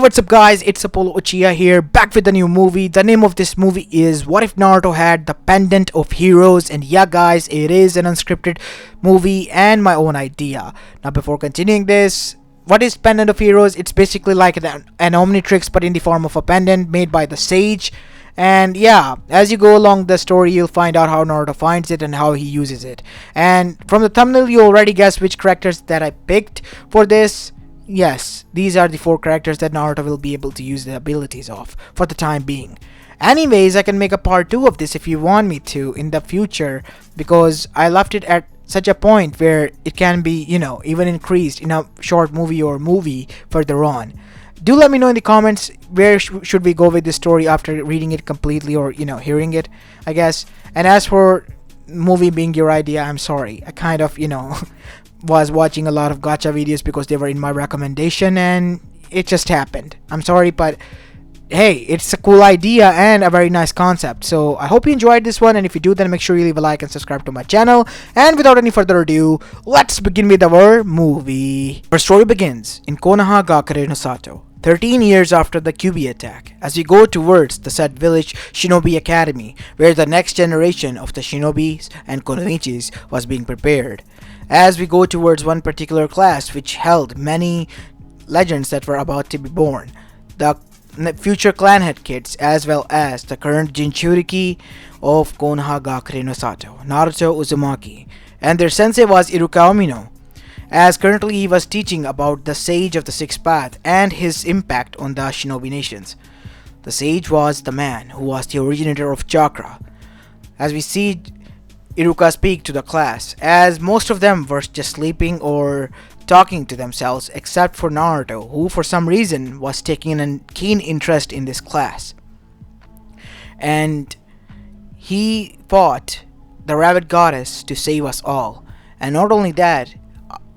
What's up guys, it's Apollo Uchiha here, back with a new movie. The name of this movie is What If Naruto Had the Pendant of Heroes, and yeah guys, it is an unscripted movie and my own idea. Now before continuing this, what is Pendant of Heroes? It's basically like an Omnitrix but in the form of a pendant made by the Sage. And yeah, as you go along the story, you'll find out how Naruto finds it and how he uses it. And from the thumbnail, you already guessed which characters that I picked for this. Yes, these are the 4 characters that Naruto will be able to use the abilities of for the time being. Anyways, I can make a part 2 of this if you want me to in the future, because I left it at such a point where it can be, even increased in a short movie or movie further on. Do let me know in the comments where should we go with this story after reading it completely or, hearing it, I guess. And as for movie being your idea, I'm sorry. I kind of, was watching a lot of gacha videos because they were in my recommendation and it just happened. I'm sorry, but hey, it's a cool idea and a very nice concept. So I hope you enjoyed this one, and if you do, then make sure you leave a like and subscribe to my channel. And without any further ado, let's begin with our movie. Our story begins in Konoha Gakure no Sato, 13 years after the Kyubi attack, as we go towards the said village Shinobi Academy, where the next generation of the Shinobis and Konoichis was being prepared. As we go towards one particular class which held many legends that were about to be born, the future clan head kids as well as the current Jinchuriki of Konoha Gakure no Sato, Naruto Uzumaki, and their sensei was Iruka Omino, as currently he was teaching about the Sage of the Sixth Path and his impact on the Shinobi nations. The Sage was the man who was the originator of chakra. As we see Iruka speak to the class, as most of them were just sleeping or talking to themselves except for Naruto, who for some reason was taking a keen interest in this class. And he fought the rabbit goddess to save us all. And not only that,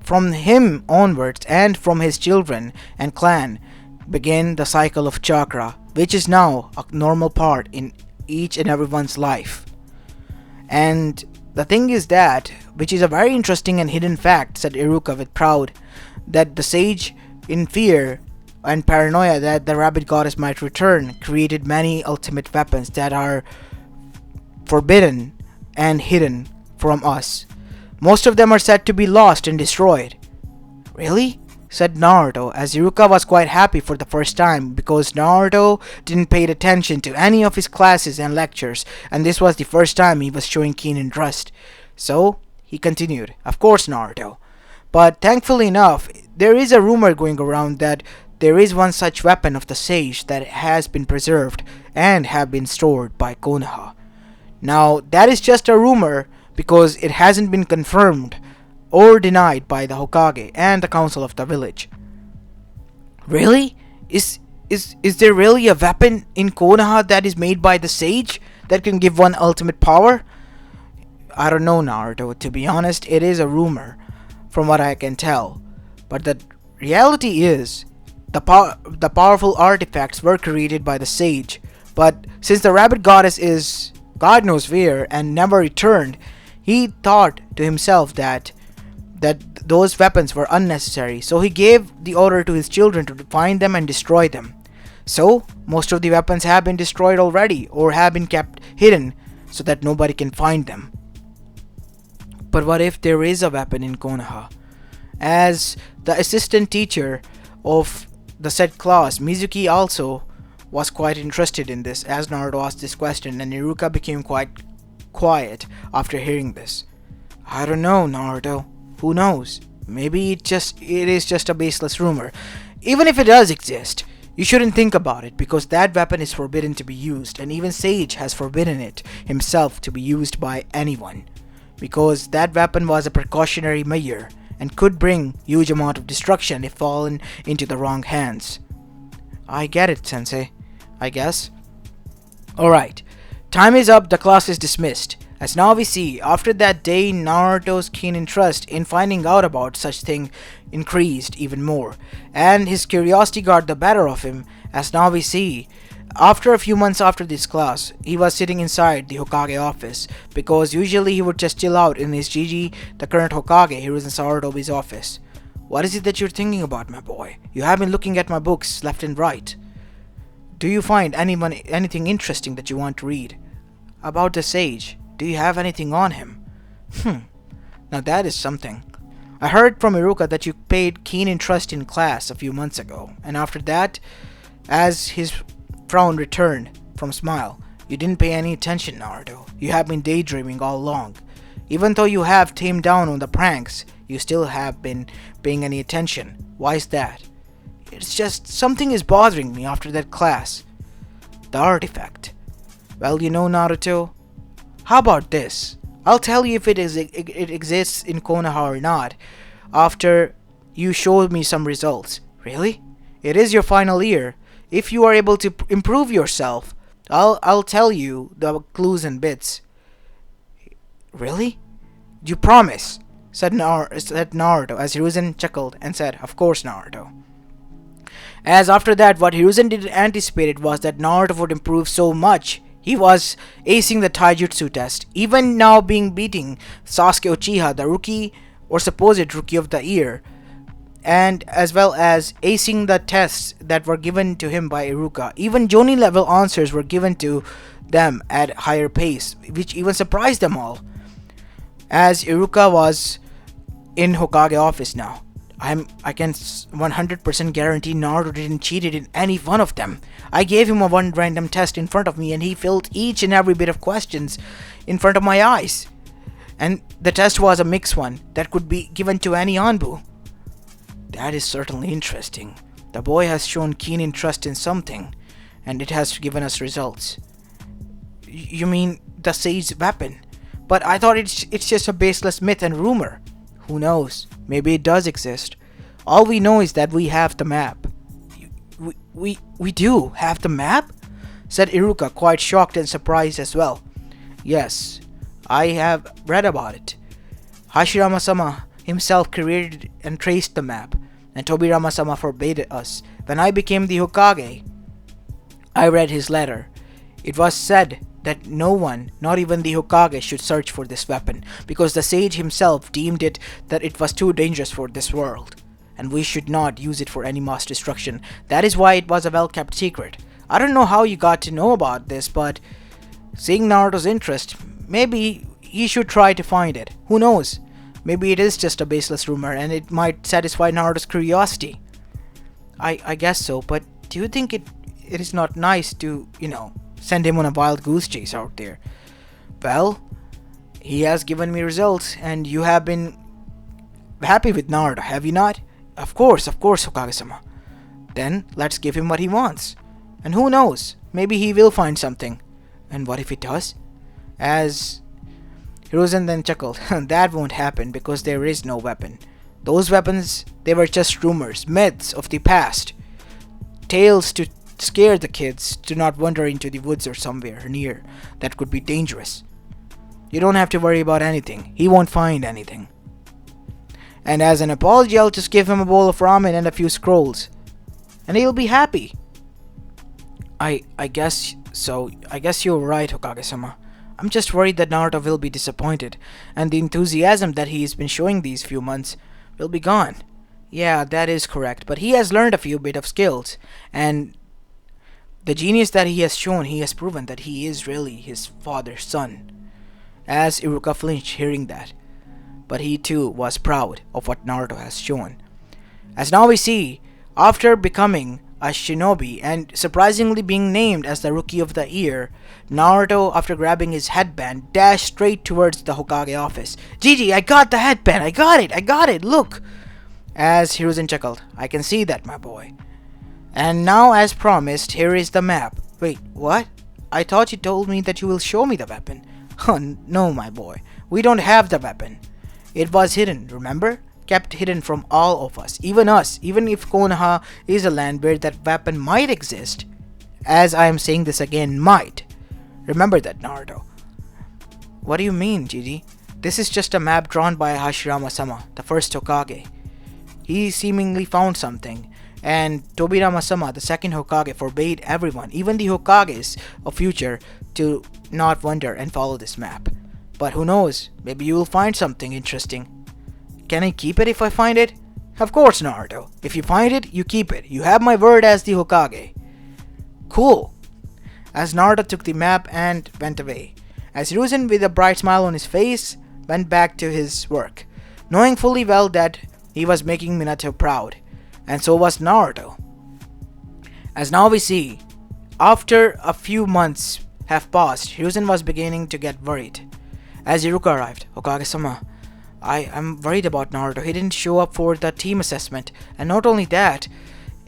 from him onwards and from his children and clan began the cycle of chakra, which is now a normal part in each and everyone's life. And the thing is that, which is a very interesting and hidden fact, said Iruka with pride, that the sage, in fear and paranoia that the rabbit goddess might return, created many ultimate weapons that are forbidden and hidden from us. Most of them are said to be lost and destroyed. Really? Said Naruto, as Iruka was quite happy for the first time because Naruto didn't pay attention to any of his classes and lectures, and this was the first time he was showing keen interest. So he continued, of course Naruto. But thankfully enough, there is a rumor going around that there is one such weapon of the sage that has been preserved and have been stored by Konoha. Now that is just a rumor because it hasn't been confirmed or denied by the Hokage and the council of the village. Really? Is there really a weapon in Konoha that is made by the sage that can give one ultimate power? I don't know, Naruto. To be honest, it is a rumor from what I can tell. But the reality is, the powerful artifacts were created by the sage. But since the rabbit goddess is God knows where and never returned, he thought to himself that those weapons were unnecessary, so he gave the order to his children to find them and destroy them. So most of the weapons have been destroyed already or have been kept hidden so that nobody can find them. But what if there is a weapon in Konoha? As the assistant teacher of the said class, Mizuki also was quite interested in this as Naruto asked this question, and Iruka became quite quiet after hearing this. I don't know, Naruto. Who knows? Maybe it is just a baseless rumor. Even if it does exist, you shouldn't think about it because that weapon is forbidden to be used, and even Sage has forbidden it himself to be used by anyone, because that weapon was a precautionary measure and could bring huge amount of destruction if fallen into the wrong hands. I get it, Sensei, I guess. Alright, time is up, the class is dismissed. As now we see, after that day, Naruto's keen interest in finding out about such thing increased even more, and his curiosity got the better of him. As now we see, after a few months after this class, he was sitting inside the Hokage office, because usually he would just chill out in his Gigi, the current Hokage, Hiruzen Sarutobi's office. What is it that you're thinking about, my boy? You have been looking at my books left and right. Do you find anything interesting that you want to read? About the sage, do you have anything on him? Now that is something. I heard from Iruka that you paid keen interest in class a few months ago, and after that, as his frown returned from smile, you didn't pay any attention, Naruto. You have been daydreaming all along. Even though you have tamed down on the pranks, you still have been paying any attention. Why is that? It's just something is bothering me after that class. The artifact. Well, Naruto, how about this? I'll tell you if it exists in Konoha or not after you show me some results. Really? It is your final year. If you are able to improve yourself, I'll tell you the clues and bits. Really? You promise? Said Naruto as Hiruzen chuckled and said, "Of course, Naruto." As after that, what Hiruzen didn't anticipate was that Naruto would improve so much. He was acing the taijutsu test, even now beating Sasuke Uchiha, the rookie or supposed rookie of the year, and as well as acing the tests that were given to him by Iruka. Even Jonin level answers were given to them at higher pace, which even surprised them all. As Iruka was in Hokage office now, I can 100% guarantee Naruto didn't cheat in any one of them. I gave him one random test in front of me and he filled each and every bit of questions in front of my eyes. And the test was a mixed one that could be given to any Anbu. That is certainly interesting. The boy has shown keen interest in something, and it has given us results. You mean the sage weapon? But I thought it's just a baseless myth and rumor. Who knows? Maybe it does exist. All we know is that we have the map. We do have the map? Said Iruka, quite shocked and surprised as well. Yes, I have read about it. Hashirama-sama himself created and traced the map, and Tobirama-sama forbade us. When I became the Hokage, I read his letter. It was said that no one, not even the Hokage, should search for this weapon, because the sage himself deemed that it was too dangerous for this world, and we should not use it for any mass destruction. That is why it was a well-kept secret. I don't know how you got to know about this, but seeing Naruto's interest, maybe he should try to find it. Who knows? Maybe it is just a baseless rumor, and it might satisfy Naruto's curiosity. I guess so, but do you think it is not nice to, send him on a wild goose chase out there? Well, he has given me results, and you have been happy with Naruto, have you not? Of course, Hokage-sama. Then let's give him what he wants. And who knows, maybe he will find something. And what if he does? As Hiruzen then chuckled, that won't happen because there is no weapon. Those weapons, they were just rumors, myths of the past. Tales to scare the kids to not wander into the woods or somewhere near that could be dangerous. You don't have to worry about anything. He won't find anything. And as an apology, I'll just give him a bowl of ramen and a few scrolls, and he'll be happy. I guess so. I guess you're right, Hokage-sama. I'm just worried that Naruto will be disappointed, and the enthusiasm that he's been showing these few months will be gone. Yeah, that is correct, but he has learned a few bit of skills, and the genius that he has shown, he has proven that he is really his father's son. As Iruka flinched hearing that, but he too was proud of what Naruto has shown. As now we see, after becoming a shinobi and surprisingly being named as the Rookie of the Year, Naruto, after grabbing his headband, dashed straight towards the Hokage office. Gigi, I got the headband! I got it! Look! As Hiruzen chuckled, I can see that, my boy. And now, as promised, here is the map. Wait, what? I thought you told me that you will show me the weapon. Oh, no, my boy. We don't have the weapon. It was hidden, remember? Kept hidden from all of us. Even if Konoha is a land where that weapon might exist. As I am saying this again, might. Remember that, Naruto. What do you mean, Gigi? This is just a map drawn by Hashirama-sama, the first Hokage. He seemingly found something. And Tobirama-sama, the second Hokage, forbade everyone, even the Hokages of future, to not wander and follow this map. But who knows, maybe you will find something interesting. Can I keep it if I find it? Of course, Naruto. If you find it, you keep it. You have my word as the Hokage. Cool. As Naruto took the map and went away. As Hiruzen, with a bright smile on his face, went back to his work, knowing fully well that he was making Minato proud. And so was Naruto. As now we see, after a few months have passed, Hiruzen was beginning to get worried. As Iruka arrived, Hokage-sama, I am worried about Naruto. He didn't show up for the team assessment. And not only that,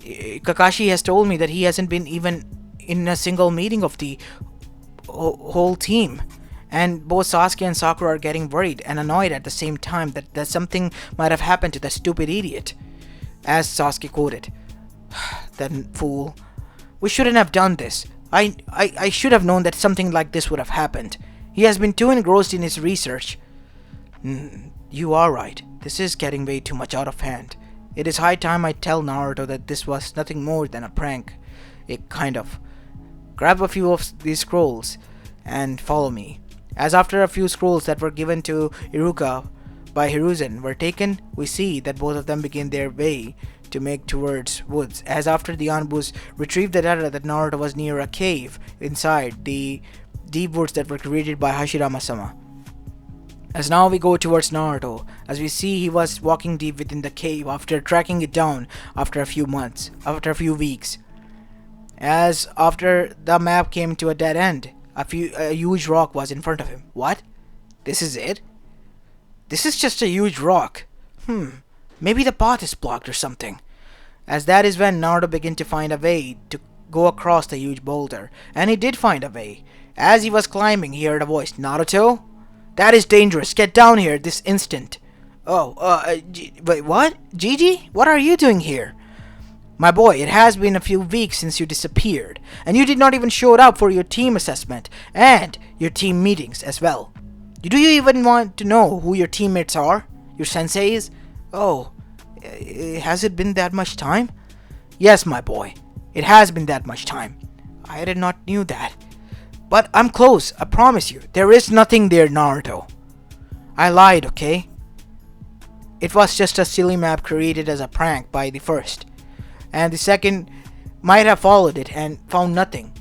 Kakashi has told me that he hasn't been even in a single meeting of the whole team. And both Sasuke and Sakura are getting worried and annoyed at the same time that something might have happened to that stupid idiot. As Sasuke quoted, that fool. We shouldn't have done this. I should have known that something like this would have happened. He has been too engrossed in his research. You are right. This is getting way too much out of hand. It is high time I tell Naruto that this was nothing more than a prank. It kind of. Grab a few of these scrolls and follow me. As after a few scrolls that were given to Iruka by Hiruzen were taken, we see that both of them begin their way to make towards woods. As after the Anbus retrieved the data that Naruto was near a cave inside the deep woods that were created by Hashirama-sama. As now we go towards Naruto, as we see he was walking deep within the cave after tracking it down after a few weeks. As after the map came to a dead end, a huge rock was in front of him. What? This is it? This is just a huge rock. Maybe the path is blocked or something. As that is when Naruto began to find a way to go across the huge boulder. And he did find a way. As he was climbing, he heard a voice. Naruto? That is dangerous. Get down here this instant. Wait, what? Gigi? What are you doing here? My boy, it has been a few weeks since you disappeared. And you did not even show up for your team assessment. And your team meetings as well. Do you even want to know who your teammates are? Your senseis? Oh, has it been that much time? Yes, my boy. It has been that much time. I did not knew that. But I'm close, I promise you. There is nothing there, Naruto. I lied, okay? It was just a silly map created as a prank by the first. And the second might have followed it and found nothing.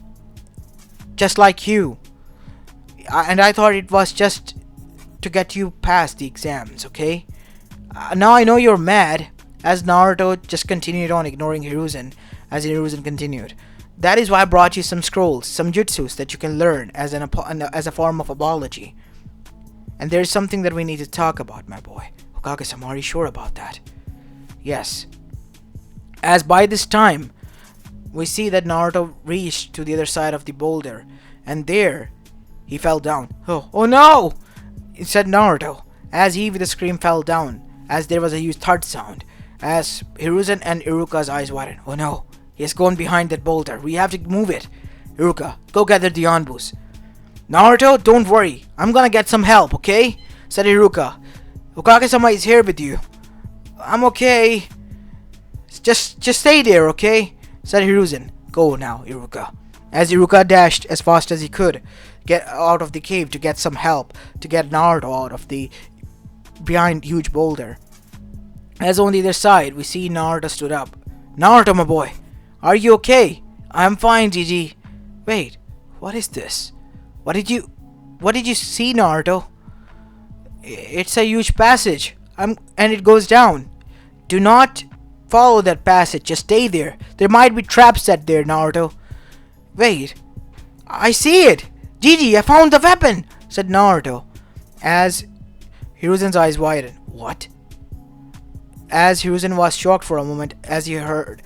Just like you. And I thought it was just to get you past the exams, okay? Now I know you're mad. As Naruto just continued on ignoring Hiruzen. As Hiruzen continued. That is why I brought you some scrolls, some jutsus that you can learn as a form of apology. And there is something that we need to talk about, my boy. Hokage-sama, are you sure about that? Yes. As by this time, we see that Naruto reached to the other side of the boulder. And there, he fell down. Oh no! Said Naruto. As he with a scream fell down. As there was a huge thud sound. As Hiruzen and Iruka's eyes widened. Oh no! He has gone behind that boulder. We have to move it. Iruka, go gather the Anbus. Naruto, don't worry. I'm gonna get some help, okay? Said Iruka. Hokage-sama is here with you. I'm okay. Just stay there, okay? Said Hiruzen. Go now, Iruka. As Iruka dashed as fast as he could, get out of the cave to get some help, to get Naruto out of the behind huge boulder. As on the other side, we see Naruto stood up. Naruto, my boy. Are you okay? I'm fine, Gigi. Wait, what is this? What did you see, Naruto? It's a huge passage. And it goes down. Do not follow that passage. Just stay there. There might be traps set there, Naruto. Wait. I see it. Gigi, I found the weapon, said Naruto. As Hiruzen's eyes widened. What? As Hiruzen was shocked for a moment as he heard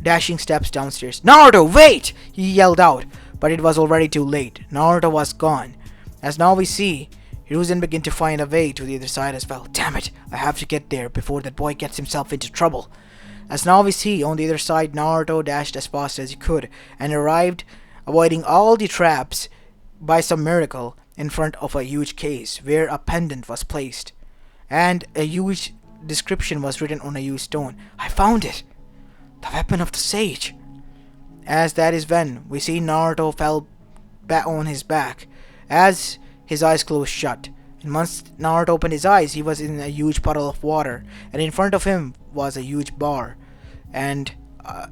dashing steps downstairs. Naruto, wait! He yelled out, but it was already too late. Naruto was gone. As now we see, Hiruzen began to find a way to the other side as well. Damn it, I have to get there before that boy gets himself into trouble. As now we see, on the other side, Naruto dashed as fast as he could and arrived, avoiding all the traps by some miracle in front of a huge case where a pendant was placed. And a huge description was written on a huge stone. I found it! The weapon of the sage. As that is when we see Naruto fell back on his back as his eyes closed shut And once Naruto opened his eyes, he was in a huge puddle of water, and in front of him was a huge bar. And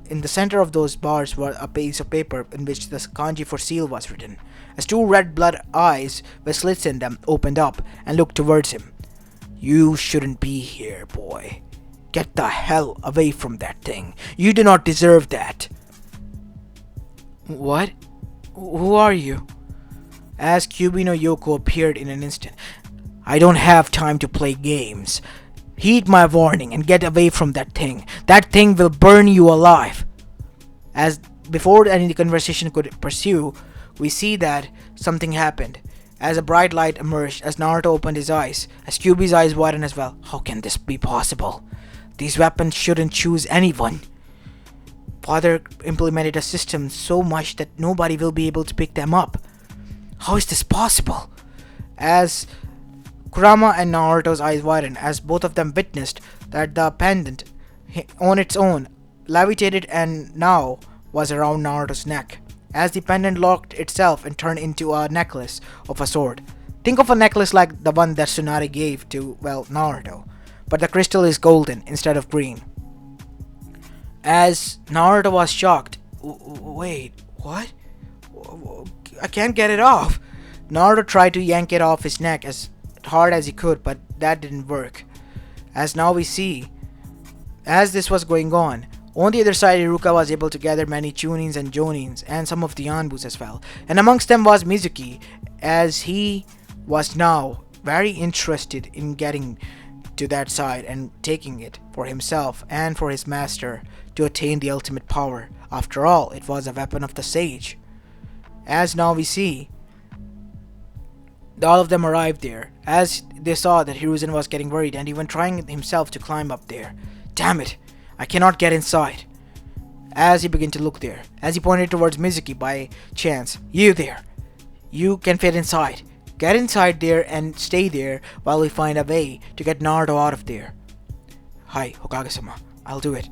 in the center of those bars were a piece of paper in which the kanji for seal was written. As two red blood eyes with slits in them opened up and looked towards him. You shouldn't be here, boy. Get the hell away from that thing. You do not deserve that. What? Who are you? As Kyuubi no Yoko appeared in an instant. I don't have time to play games. Heed my warning and get away from that thing. That thing will burn you alive. As before any conversation could pursue, we see that something happened. As a bright light emerged, as Naruto opened his eyes, as Kyuubi's eyes widened as well. How can this be possible? These weapons shouldn't choose anyone. Father implemented a system so much that nobody will be able to pick them up. How is this possible? As Kurama and Naruto's eyes widened as both of them witnessed that the pendant on its own levitated and now was around Naruto's neck. As the pendant locked itself and turned into a necklace of a sword. Think of a necklace like the one that Tsunade gave to, well, Naruto. But the crystal is golden instead of green. As Naruto was shocked. Wait, what? I can't get it off. Naruto tried to yank it off his neck as hard as he could, but that didn't work. As now we see, as this was going on the other side, Iruka was able to gather many Chunins and Jonins and some of the Anbus as well. And amongst them was Mizuki, as he was now very interested in getting to that side and taking it for himself and for his master to attain the ultimate power. After all, it was a weapon of the sage. As now we see, all of them arrived there, as they saw that Hiruzen was getting worried and even trying himself to climb up there. Damn it! I cannot get inside. As he began to look there, as he pointed towards Mizuki by chance. You there! You can fit inside. Get inside there and stay there while we find a way to get Naruto out of there. Hi, Hokage-sama. I'll do it.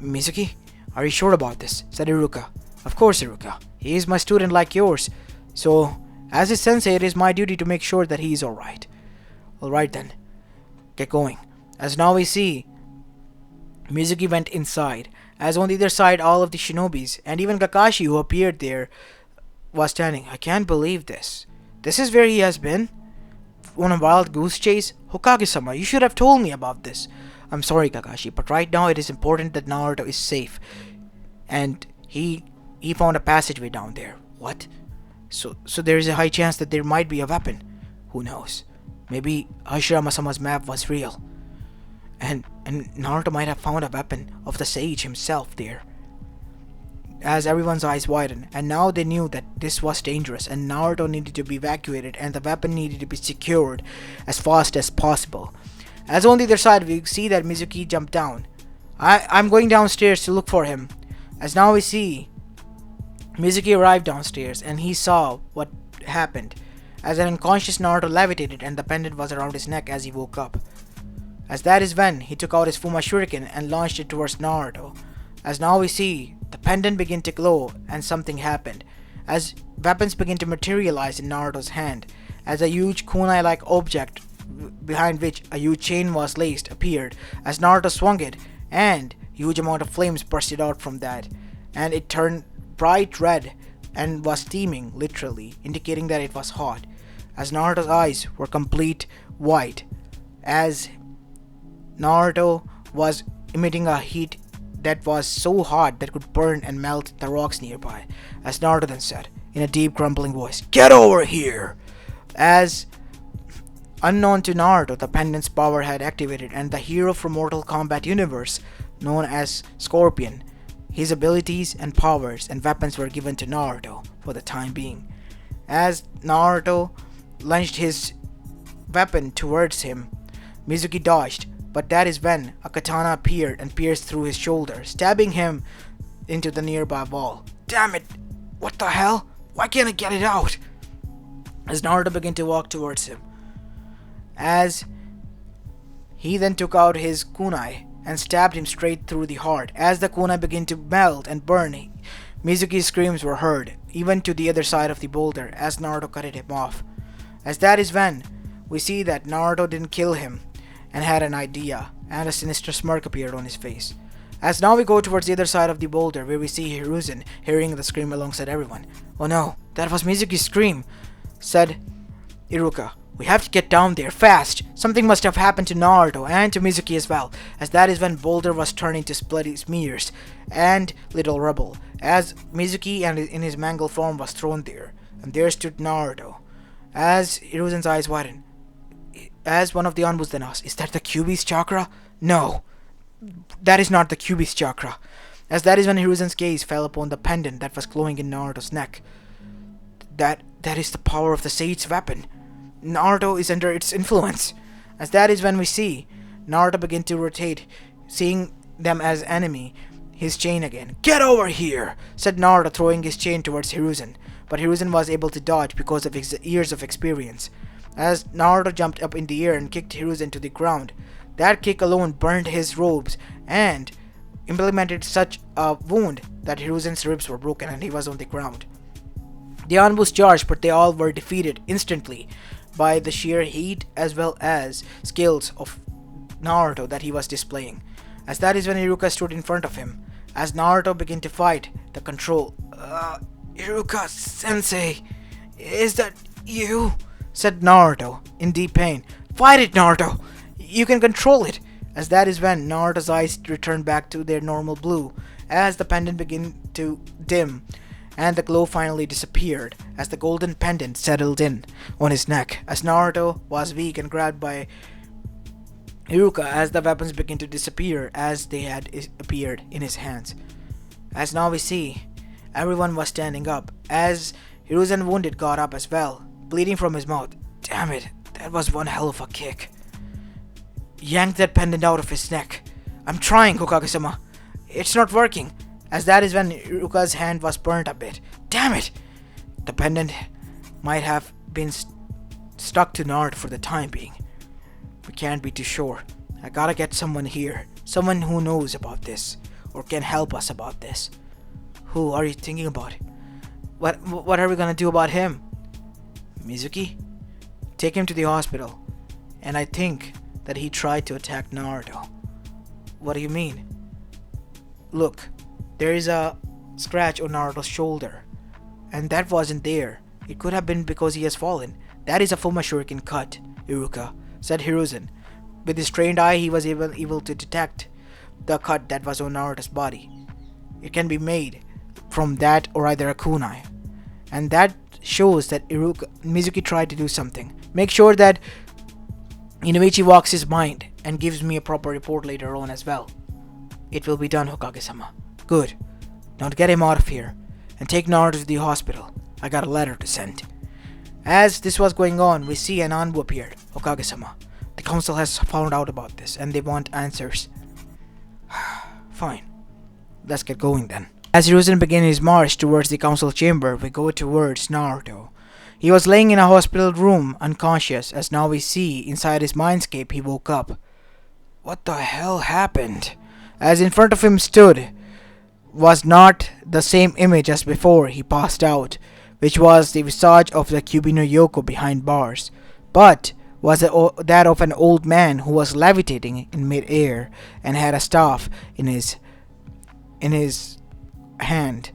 Mizuki, are you sure about this? Said Iruka. Of course, Iruka. He is my student like yours. So, as his sensei, it is my duty to make sure that he is alright. Alright then. Get going. As now we see, Mizuki went inside, as on the other side all of the shinobis, and even Kakashi who appeared there, was standing. I can't believe this. This is where he has been? On a wild goose chase? Hokage-sama, you should have told me about this. I'm sorry, Kakashi, but right now it is important that Naruto is safe. And he found a passageway down there. What? So there is a high chance that there might be a weapon. Who knows? Maybe Hashirama-sama's map was real. And Naruto might have found a weapon of the sage himself there. As everyone's eyes widened, and now they knew that this was dangerous and Naruto needed to be evacuated and the weapon needed to be secured as fast as possible. As on the other side, we see that Mizuki jumped down. I'm going downstairs to look for him. As now we see, Mizuki arrived downstairs and he saw what happened. As an unconscious Naruto levitated and the pendant was around his neck as he woke up. As that is when he took out his Fuma Shuriken and launched it towards Naruto. As now we see, the pendant began to glow and something happened. As weapons began to materialize in Naruto's hand. As a huge kunai-like object behind which a huge chain was laced appeared. As Naruto swung it, and huge amount of flames bursted out from that. And it turned bright red and was steaming, literally, indicating that it was hot. As Naruto's eyes were complete white. As Naruto was emitting a heat that was so hot that could burn and melt the rocks nearby. As Naruto then said, in a deep grumbling voice, "Get over here!" As unknown to Naruto, the pendant's power had activated and the hero from Mortal Kombat universe, known as Scorpion, his abilities and powers and weapons were given to Naruto for the time being. As Naruto lunged his weapon towards him, Mizuki dodged, but that is when a katana appeared and pierced through his shoulder, stabbing him into the nearby wall. Damn it! What the hell? Why can't I get it out? As Naruto began to walk towards him. As he then took out his kunai and stabbed him straight through the heart. As the kunai began to melt and burn, Mizuki's screams were heard, even to the other side of the boulder, as Naruto cut him off. As that is when we see that Naruto didn't kill him and had an idea, and a sinister smirk appeared on his face. As now we go towards the other side of the boulder, where we see Hiruzen hearing the scream alongside everyone. "Oh no, that was Mizuki's scream," said Iruka. "We have to get down there fast. Something must have happened to Naruto and to Mizuki as well," as that is when boulder was turning to bloody smears and little rubble, as Mizuki and in his mangled form was thrown there, and there stood Naruto. As Hiruzen's eyes widened, as one of the Anbus then asked, "Is that the Kyuubi's chakra?" "No, that is not the Kyuubi's chakra," as that is when Hiruzen's gaze fell upon the pendant that was glowing in Naruto's neck. That is the power of the Sage's weapon. Naruto is under its influence. As that is when we see Naruto begin to rotate, seeing them as enemy, his chain again. "Get over here," said Naruto, throwing his chain towards Hiruzen, but Hiruzen was able to dodge because of his years of experience. As Naruto jumped up in the air and kicked Hiruzen to the ground, that kick alone burned his robes and implemented such a wound that Hiruzen's ribs were broken and he was on the ground. The Anbus charged, but they all were defeated instantly by the sheer heat as well as skills of Naruto that he was displaying. As that is when Iruka stood in front of him. As Naruto began to fight the control. "Iruka sensei, is that you?" said Naruto in deep pain. "Fight it, Naruto! You can control it!" As that is when Naruto's eyes returned back to their normal blue, as the pendant began to dim, and the glow finally disappeared, as the golden pendant settled in on his neck, as Naruto was weak and grabbed by Iruka as the weapons began to disappear as they had appeared in his hands. As now we see, everyone was standing up, as Hiruzen wounded got up as well, bleeding from his mouth. "Damn it, that was one hell of a kick. Yank that pendant out of his neck." "I'm trying, Hokage-sama. It's not working." As that is when Iruka's hand was burnt a bit. "Damn it!" The pendant might have been stuck to Naruto for the time being. We can't be too sure. I gotta get someone here. Someone who knows about this. Or can help us about this. Who are you thinking about? What are we gonna do about him? Mizuki? Take him to the hospital. And I think that he tried to attack Naruto. What do you mean? Look. There is a scratch on Naruto's shoulder, and that wasn't there. It could have been because he has fallen. That is a Fuma Shuriken cut, Iruka, said Hiruzen. With his trained eye, he was able to detect the cut that was on Naruto's body. It can be made from that or either a kunai, and that shows that Mizuki tried to do something. Make sure that Inoichi walks his mind and gives me a proper report later on as well. It will be done, Hokage-sama. Good. Now get him out of here and take Naruto to the hospital. I got a letter to send. As this was going on, we see an Anbu appeared. Hokage-sama, the council has found out about this and they want answers. Fine. Let's get going then. As Hiruzen began his march towards the council chamber, we go towards Naruto. He was laying in a hospital room unconscious, as now we see inside his mindscape he woke up. What the hell happened? As in front of him stood was not the same image as before he passed out, which was the visage of the Kyuubi no Yoko behind bars, but was that of an old man who was levitating in mid-air and had a staff in his hand.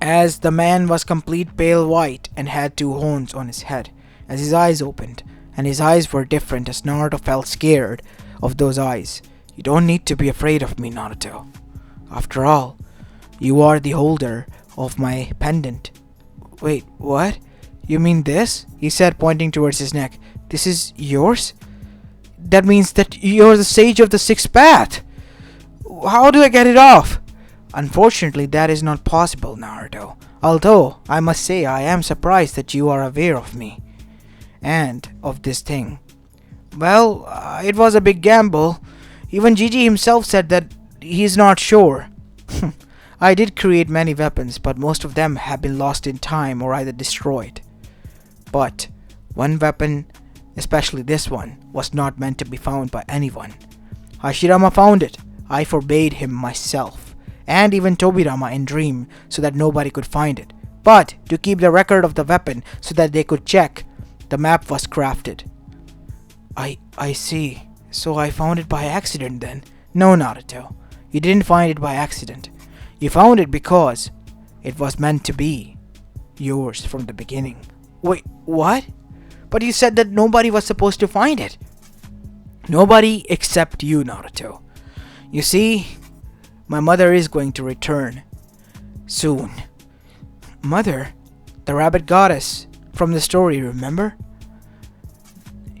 As the man was complete pale white and had two horns on his head, as his eyes opened, and his eyes were different as Naruto felt scared of those eyes. You don't need to be afraid of me, Naruto. After all, you are the holder of my pendant. Wait, what? You mean this? He said, pointing towards his neck. This is yours? That means that you're the sage of the sixth path. How do I get it off? Unfortunately, that is not possible, Naruto. Although, I must say I am surprised that you are aware of me. And of this thing. Well, it was a big gamble. Even Gigi himself said that he's not sure. I did create many weapons, but most of them have been lost in time or either destroyed. But one weapon, especially this one, was not meant to be found by anyone. Hashirama found it. I forbade him myself, and even Tobirama in Dream, so that nobody could find it. But to keep the record of the weapon so that they could check the map was crafted. I see. So I found it by accident then? No, Naruto. You didn't find it by accident. You found it because it was meant to be yours from the beginning. Wait, what? But you said that nobody was supposed to find it. Nobody except you, Naruto. You see, my mother is going to return soon. Mother? The rabbit goddess from the story, remember?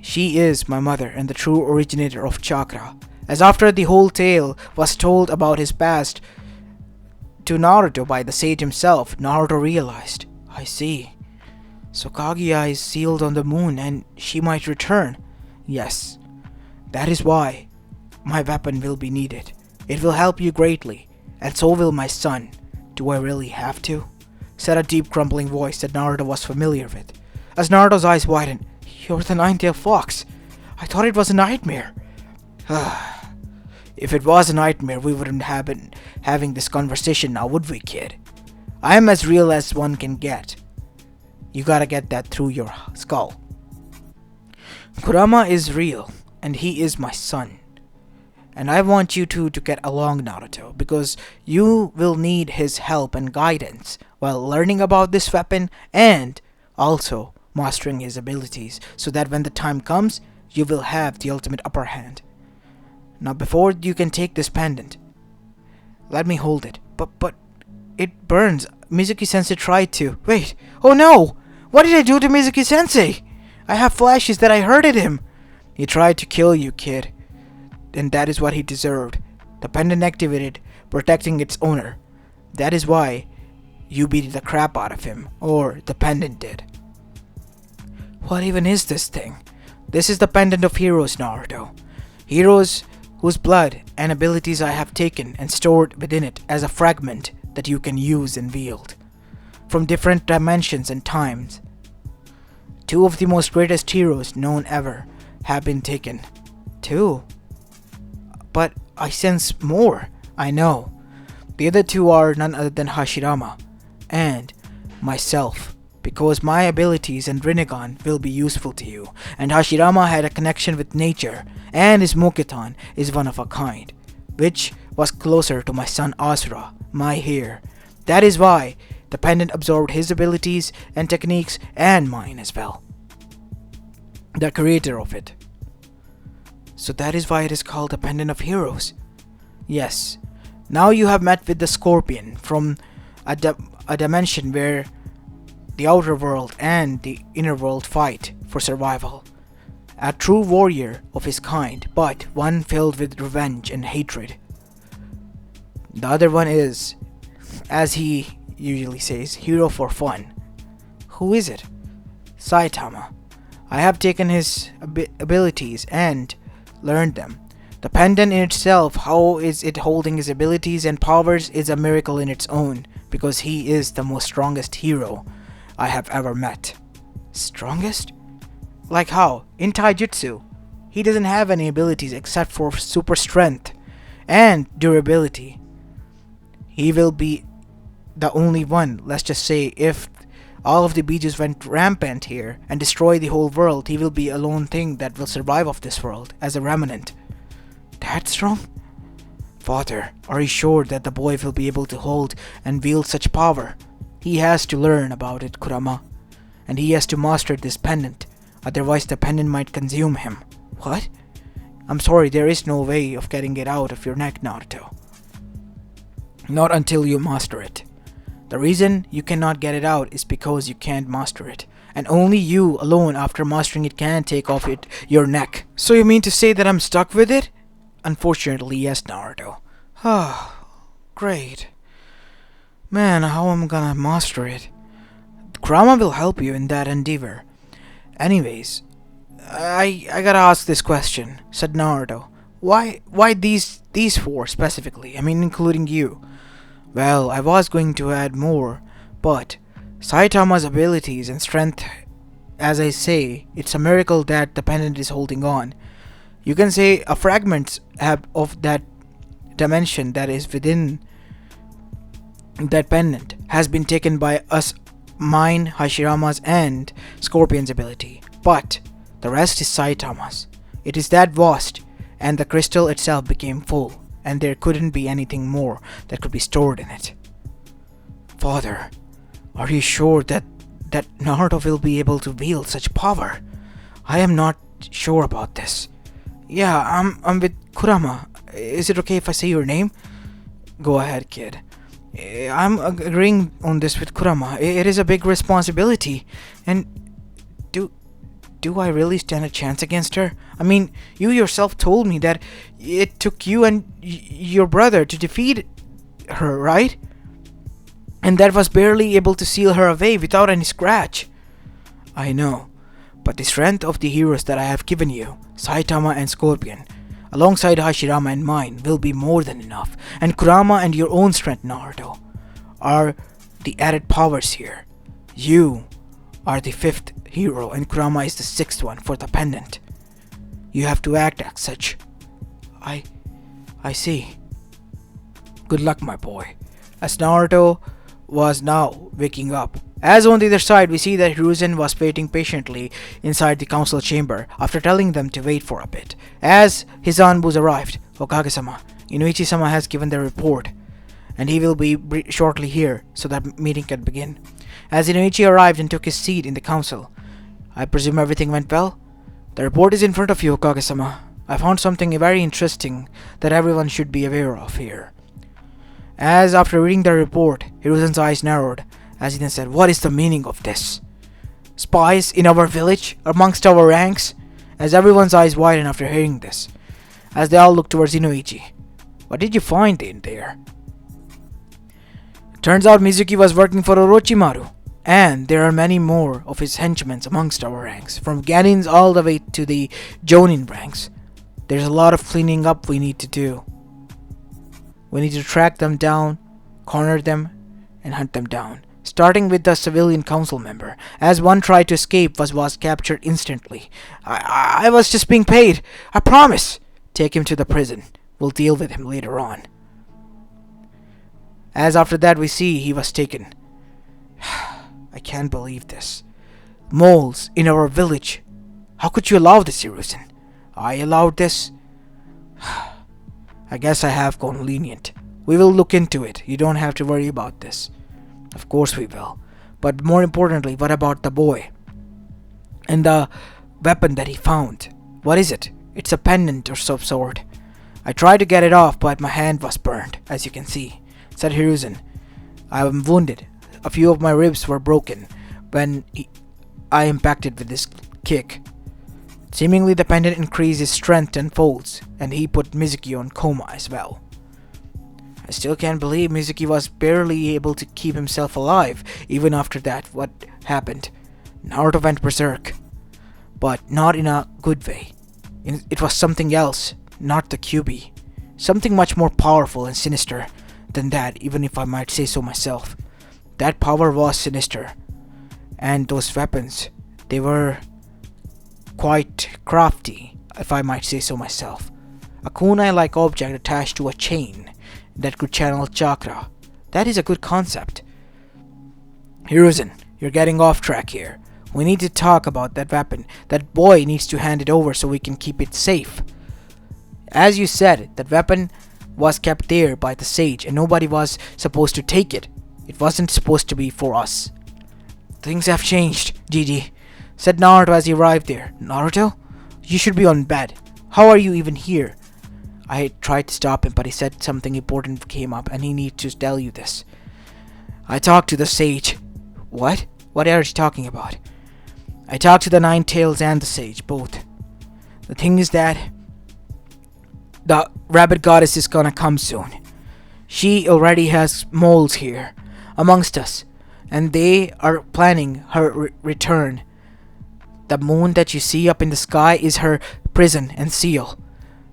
She is my mother and the true originator of chakra. As after the whole tale was told about his past to Naruto by the sage himself, Naruto realized, I see. So Kaguya is sealed on the moon and she might return. Yes, that is why my weapon will be needed. It will help you greatly, and so will my son. Do I really have to? Said a deep grumbling voice that Naruto was familiar with. As Naruto's eyes widened, you're the nine-tailed fox. I thought it was a nightmare. If it was a nightmare, we wouldn't have been having this conversation now, would we, kid? I am as real as one can get. You gotta get that through your skull. Kurama is real, and he is my son. And I want you two to get along, Naruto, because you will need his help and guidance while learning about this weapon and also mastering his abilities, so that when the time comes, you will have the ultimate upper hand. Now before you can take this pendant, let me hold it. But it burns. Mizuki-sensei tried to. Wait. Oh no! What did I do to Mizuki-sensei? I have flashes that I hurted him. He tried to kill you, kid. And that is what he deserved. The pendant activated, protecting its owner. That is why you beat the crap out of him. Or the pendant did. What even is this thing? This is the pendant of heroes, Naruto. Heroes whose blood and abilities I have taken and stored within it as a fragment that you can use and wield. From different dimensions and times. Two of the most greatest heroes known ever have been taken. Two? But I sense more. I know. The other two are none other than Hashirama and myself, because my abilities and Rinnegan will be useful to you, and Hashirama had a connection with nature, and his Mokitan is one of a kind, which was closer to my son Asura, my heir. That is why the pendant absorbed his abilities and techniques and mine as well. The creator of it. So that is why it is called the Pendant of Heroes. Yes. Now you have met with the Scorpion from a dimension where the outer world and the inner world fight for survival. A true warrior of his kind, but one filled with revenge and hatred. The other one is, as he usually says, hero for fun. Who is it? Saitama. I have taken his abilities and learned them. The pendant in itself, how is it holding his abilities and powers, is a miracle in its own, because he is the most strongest hero I have ever met. Strongest? Like how? In taijutsu, he doesn't have any abilities except for super strength and durability. He will be the only one, let's just say, if all of the beaches went rampant here and destroy the whole world, he will be a lone thing that will survive of this world as a remnant. That strong? Father, are you sure that the boy will be able to hold and wield such power? He has to learn about it, Kurama. And he has to master this pendant. Otherwise the pendant might consume him. What? I'm sorry, there is no way of getting it out of your neck, Naruto. Not until you master it. The reason you cannot get it out is because you can't master it. And only you alone after mastering it can take off your neck. So you mean to say that I'm stuck with it? Unfortunately, yes, Naruto. Ah, great. Man, how am I gonna master it? Kurama will help you in that endeavor. Anyways, I gotta ask this question, said Naruto. Why these four specifically? I mean, including you. Well, I was going to add more, but Saitama's abilities and strength, as I say, it's a miracle that the pendant is holding on. You can say a fragment of that dimension that is within that pendant has been taken by us, mine, Hashirama's, and Scorpion's ability. but the rest is Saitama's. It is that vast, and the crystal itself became full, and there couldn't be anything more that could be stored in it. Father, are you sure that Naruto will be able to wield such power? I am not sure about this. Yeah, I'm with Kurama. Is it okay if I say your name? Go ahead, kid. I'm agreeing on this with Kurama. It is a big responsibility, and do I really stand a chance against her? I mean, you yourself told me that it took you and your brother to defeat her, right? And that was barely able to seal her away without any scratch. I know, but the strength of the heroes that I have given you, Saitama and Scorpion, alongside Hashirama and mine, will be more than enough. And Kurama and your own strength, Naruto, are the added powers here. You are the 5th hero and Kurama is the 6th one for the pendant. You have to act as such. I see. Good luck, my boy. As Naruto was now waking up, as on the other side we see that Hiruzen was waiting patiently inside the council chamber after telling them to wait for a bit. As his Anbus arrived, Hokage-sama, Inoichi-sama has given the report, and he will be shortly here so that meeting can begin. As Inoichi arrived and took his seat in the council, I presume everything went well? The report is in front of you, Hokage-sama. I found something very interesting that everyone should be aware of here. As after reading the report, Hiruzen's eyes narrowed, as he then said, "What is the meaning of this? Spies in our village, amongst our ranks?" As everyone's eyes widened after hearing this, as they all looked towards Inoichi. What did you find in there? Turns out Mizuki was working for Orochimaru, and there are many more of his henchmen amongst our ranks, from Ganins all the way to the Jonin ranks. There's a lot of cleaning up we need to do. We need to track them down, corner them, and hunt them down. Starting with the civilian council member. As one tried to escape was captured instantly. I was just being paid. I promise. Take him to the prison. We'll deal with him later on. As after that we see he was taken. I can't believe this. Moles in our village. How could you allow this, Hiruzen? I allowed this? I guess I have gone lenient. We will look into it. You don't have to worry about this. Of course we will. But more importantly, what about the boy? And the weapon that he found? What is it? It's a pendant or some sort. I tried to get it off, but my hand was burned, as you can see, said Hiruzen. I am wounded. A few of my ribs were broken when I impacted with this kick. Seemingly the pendant increased his strength tenfolds, and he put Mizuki on coma as well. I still can't believe Mizuki was barely able to keep himself alive even after that. What happened? Naruto went berserk, but not in a good way. It was something else, not the QB. Something much more powerful and sinister than that, even if I might say so myself. That power was sinister, and those weapons, they were quite crafty, if I might say so myself. A kunai-like object attached to a chain that could channel chakra. That is a good concept. Hiruzen, you're getting off track here. We need to talk about that weapon. That boy needs to hand it over so we can keep it safe. As you said, that weapon was kept there by the sage and nobody was supposed to take it. It wasn't supposed to be for us. Things have changed, Gigi, said Naruto as he arrived there. Naruto? You should be on bed. How are you even here? I tried to stop him, but he said something important came up and he needs to tell you this. I talked to the sage. What? What are you talking about? I talked to the Nine Tails and the sage, both. The thing is that the rabbit goddess is gonna come soon. She already has moles here amongst us, and they are planning her return. The moon that you see up in the sky is her prison and seal,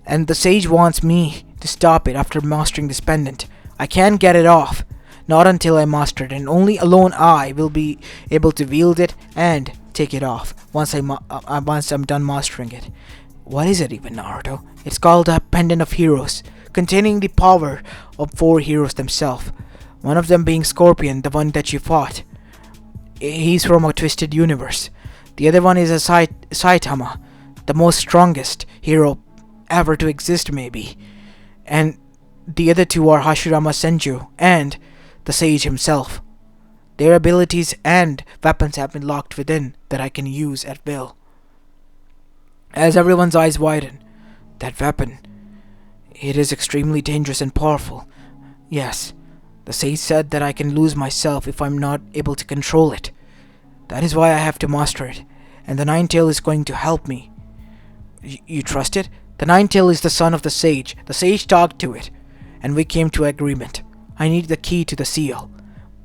and the sage wants me to stop it after mastering this pendant. I can't get it off, not until I master it, and only alone I will be able to wield it and take it off once I'm done mastering it. What is it even, Naruto? It's called a pendant of heroes, containing the power of 4 heroes themselves. One of them being Scorpion, the one that you fought. He's from a twisted universe. The other one is a Saitama, the most strongest hero ever to exist maybe. And the other two are Hashirama Senju and the sage himself. Their abilities and weapons have been locked within that I can use at will. As everyone's eyes widen, that weapon, it is extremely dangerous and powerful. Yes, the sage said that I can lose myself if I'm not able to control it. That is why I have to master it, and the Nine-Tail is going to help me. You trust it? The Nine-Tail is the son of the sage. The sage talked to it, and we came to agreement. I need the key to the seal.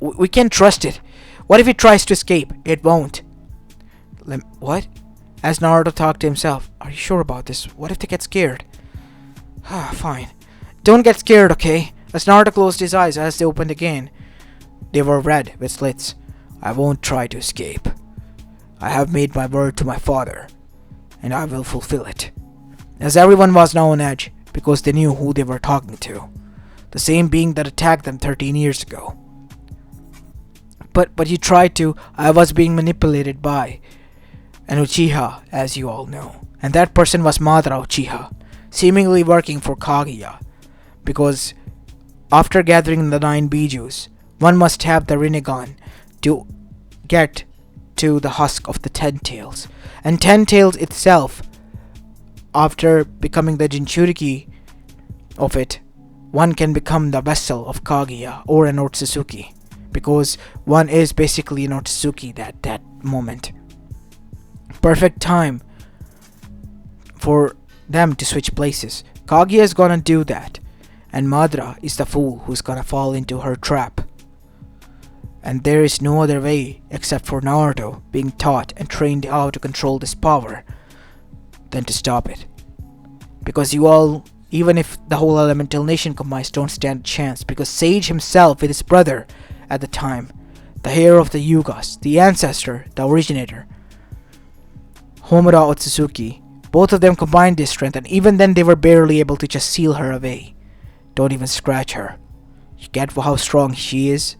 We can't trust it. What if it tries to escape? It won't. What? As Naruto talked to himself, are you sure about this? What if they get scared? Fine. Don't get scared, okay? As Naruto closed his eyes as they opened again, they were red with slits. I won't try to escape. I have made my word to my father, and I will fulfill it. As everyone was now on edge, because they knew who they were talking to. The same being that attacked them 13 years ago. But you tried to. I was being manipulated by an Uchiha, as you all know. And that person was Madara Uchiha, seemingly working for Kaguya. Because after gathering the 9 Bijus, one must have the Rinnegan to get to the husk of the Ten Tails. And Ten Tails itself, after becoming the Jinchuriki of it, one can become the vessel of Kaguya or an Otsutsuki. Because one is basically an Otsutsuki at that moment. Perfect time for them to switch places. Kaguya is gonna do that, and Madara is the fool who's gonna fall into her trap. And there is no other way except for Naruto being taught and trained how to control this power than to stop it. Because you all, even if the whole elemental nation combines, don't stand a chance, because Sage himself with his brother at the time, the hero of the Yugas, the ancestor, the originator, Homura Otsutsuki, both of them combined their strength, and even then they were barely able to just seal her away. Don't even scratch her. You get how strong she is?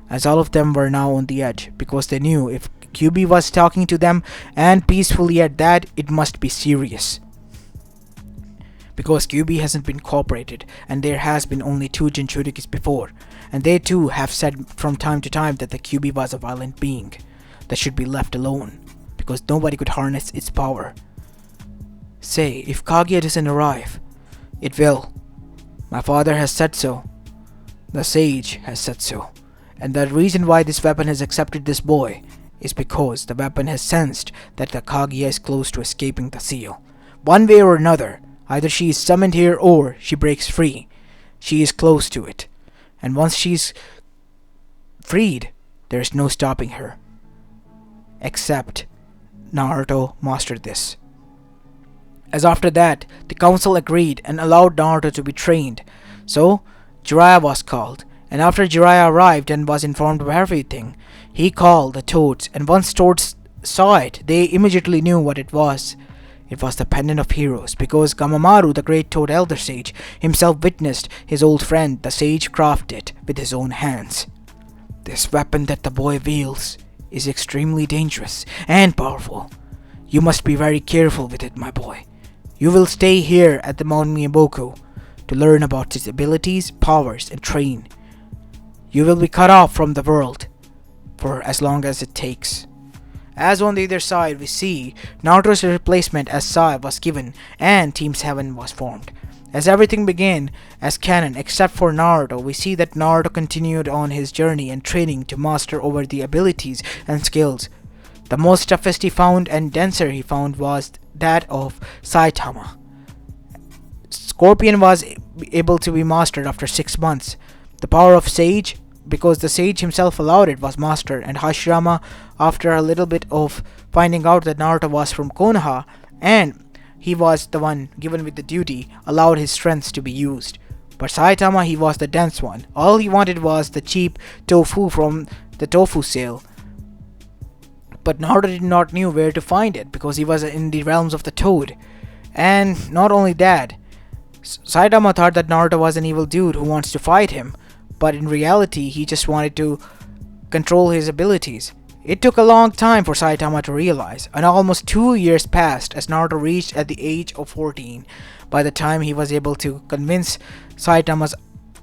As all of them were now on the edge, because they knew if Kyuubi was talking to them, and peacefully at that, it must be serious. Because Kyuubi hasn't been cooperated, and there has been only 2 Jinchurikis before, and they too have said from time to time that the Kyuubi was a violent being that should be left alone, because nobody could harness its power. Say, if Kaguya doesn't arrive, it will. My father has said so. The sage has said so. And the reason why this weapon has accepted this boy is because the weapon has sensed that the Kaguya is close to escaping the seal. One way or another, either she is summoned here or she breaks free. She is close to it. And once she's freed, there is no stopping her. Except Naruto mastered this. As after that, the council agreed and allowed Naruto to be trained. So, Jiraiya was called. And after Jiraiya arrived and was informed of everything, he called the Toads, and once Toads saw it, they immediately knew what it was. It was the pendant of heroes, because Gamamaru, the great Toad Elder Sage, himself witnessed his old friend, the sage, craft it with his own hands. This weapon that the boy wields is extremely dangerous and powerful. You must be very careful with it, my boy. You will stay here at the Mount Myoboku to learn about its abilities, powers, and train. You will be cut off from the world for as long as it takes. As on the other side we see, Naruto's replacement as Sai was given and Team 7 was formed. As everything began as canon except for Naruto, we see that Naruto continued on his journey and training to master over the abilities and skills. The most toughest he found and denser he found was that of Saitama. Scorpion was able to be mastered after 6 months. The power of Sage, because the sage himself allowed it, was mastered, and Hashirama, after a little bit of finding out that Naruto was from Konoha and he was the one given with the duty, allowed his strengths to be used. But Saitama, he was the dense one. All he wanted was the cheap tofu from the tofu sale. But Naruto did not knew where to find it because he was in the realms of the Toad. And not only that, Saitama thought that Naruto was an evil dude who wants to fight him. But in reality, he just wanted to control his abilities. It took a long time for Saitama to realize, and almost 2 years passed as Naruto reached at the age of 14 by the time he was able to convince Saitama's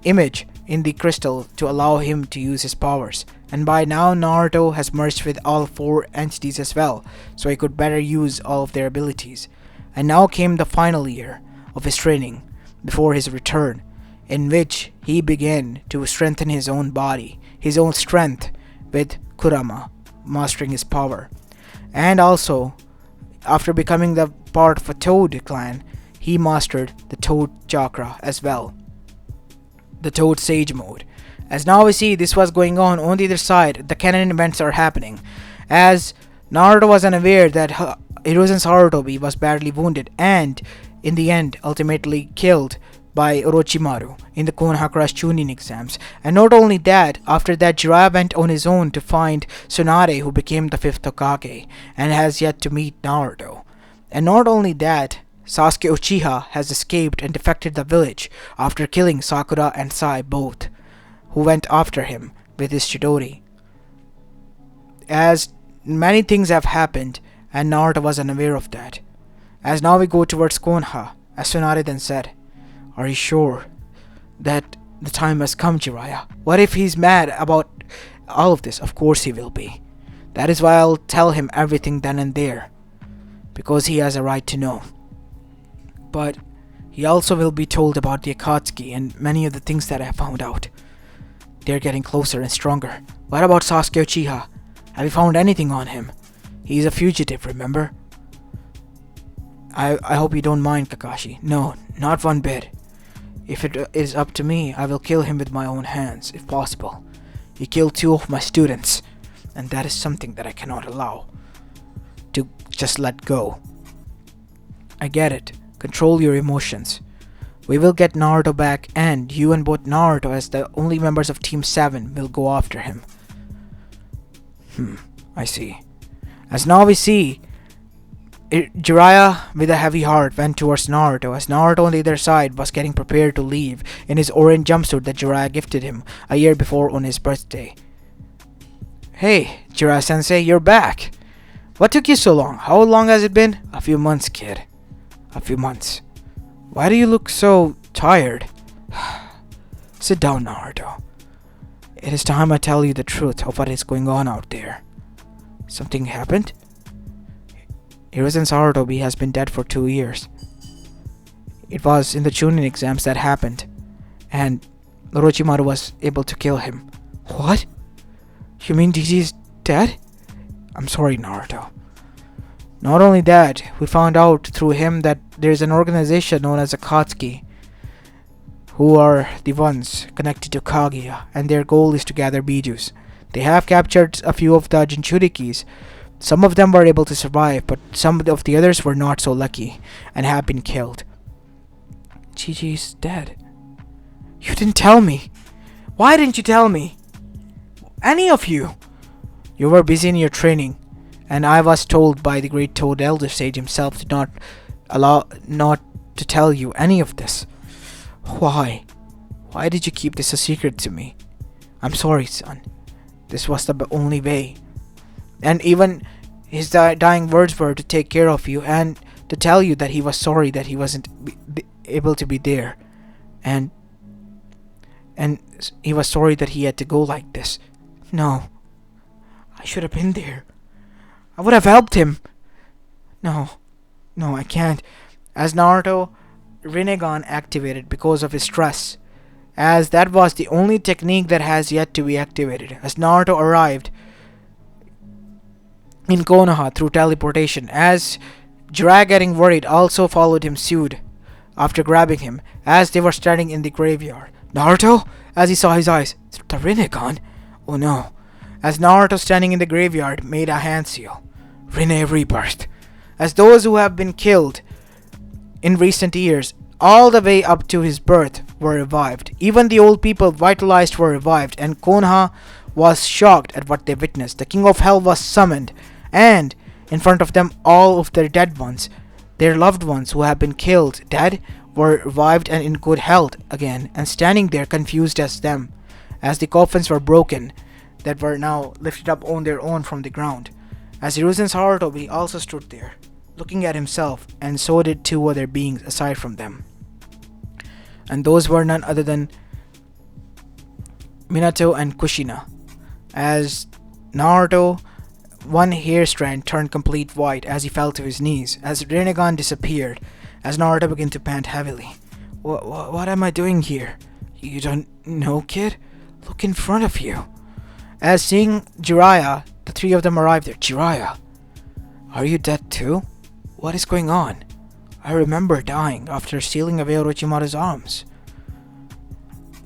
image in the crystal to allow him to use his powers. And by now Naruto has merged with all four entities as well, so he could better use all of their abilities. And now came the final year of his training before his return, in which he began to strengthen his own body, his own strength, with Kurama mastering his power. And also, after becoming the part of a Toad clan, he mastered the Toad chakra as well, the Toad Sage mode. As now we see, this was going on the other side. The canon events are happening, as Naruto was unaware that Hiruzen Sarutobi was badly wounded and in the end ultimately killed by Orochimaru in the Konoha Crush Chunin exams. And not only that, after that Jiraiya went on his own to find Tsunade, who became the 5th Hokage and has yet to meet Naruto. And not only that, Sasuke Uchiha has escaped and defected the village after killing Sakura and Sai both, who went after him with his Chidori. As many things have happened and Naruto was unaware of that. As now we go towards Konoha, as Tsunade then said, "Are you sure that the time has come, Jiraiya? What if he's mad about all of this?" Of course he will be. That is why I'll tell him everything then and there, because he has a right to know. But he also will be told about the Akatsuki and many of the things that I found out. They're getting closer and stronger. What about Sasuke Uchiha? Have you found anything on him? He's a fugitive, remember? I hope you don't mind, Kakashi. No, not one bit. If it is up to me, I will kill him with my own hands, if possible. He killed 2 of my students, and that is something that I cannot allow to just let go. I get it. Control your emotions. We will get Naruto back, and you and both Naruto, as the only members of Team 7, will go after him. I see. As now we see, Jiraiya, with a heavy heart, went towards Naruto, as Naruto on the other side was getting prepared to leave in his orange jumpsuit that Jiraiya gifted him a year before on his birthday. "Hey, Jiraiya-sensei, you're back. What took you so long? How long has it been?" "A few months, kid. A few months." "Why do you look so tired?" "Sit down, Naruto. It is time I tell you the truth of what is going on out there." "Something happened?" "Hiruzen Sarutobi has been dead for 2 years. It was in the Chunin exams that happened, and Orochimaru was able to kill him." "What? You mean DG is dead?" "I'm sorry, Naruto. Not only that, we found out through him that there's an organization known as Akatsuki, who are the ones connected to Kaguya, and their goal is to gather bijus. They have captured a few of the Jinchurikis. Some of them were able to survive, but some of the others were not so lucky and have been killed." "Gigi's dead. You didn't tell me. Why didn't you tell me? Any of you?" "You were busy in your training, and I was told by the great Toad Elder Sage himself to not to tell you any of this." "Why? Why did you keep this a secret to me?" "I'm sorry, son. This was the only way. And even his dying words were to take care of you and to tell you that he was sorry that he wasn't able to be there. And he was sorry that he had to go like this." "No. I should have been there. I would have helped him." No, I can't." As Naruto, Rinnegan activated because of his stress, as that was the only technique that has yet to be activated. As Naruto arrived in Konoha through teleportation, as Jiraiya, getting worried, also followed him suit after grabbing him as they were standing in the graveyard. "Naruto?" As he saw his eyes. "The Rinnegan? Oh no." As Naruto, standing in the graveyard, made a hand seal. "Rinne Rebirth." As those who have been killed in recent years, all the way up to his birth, were revived. Even the old people vitalized were revived, and Konoha was shocked at what they witnessed. The King of Hell was summoned, and in front of them all of their dead ones, their loved ones who have been killed, dead, were revived and in good health again, and standing there confused as them. As the coffins were broken, that were now lifted up on their own from the ground. As Hiruzen saw Naruto, he also stood there, looking at himself, and so did two other beings aside from them. And those were none other than Minato and Kushina. As Naruto, one hair strand turned complete white as he fell to his knees, as Rinnegan disappeared, as Naruto began to pant heavily. What am I doing here? You don't know, kid? Look in front of you. As seeing Jiraiya, the three of them arrived there. Jiraiya, are you dead too? What is going on? I remember dying after stealing away Orochimaru's arms.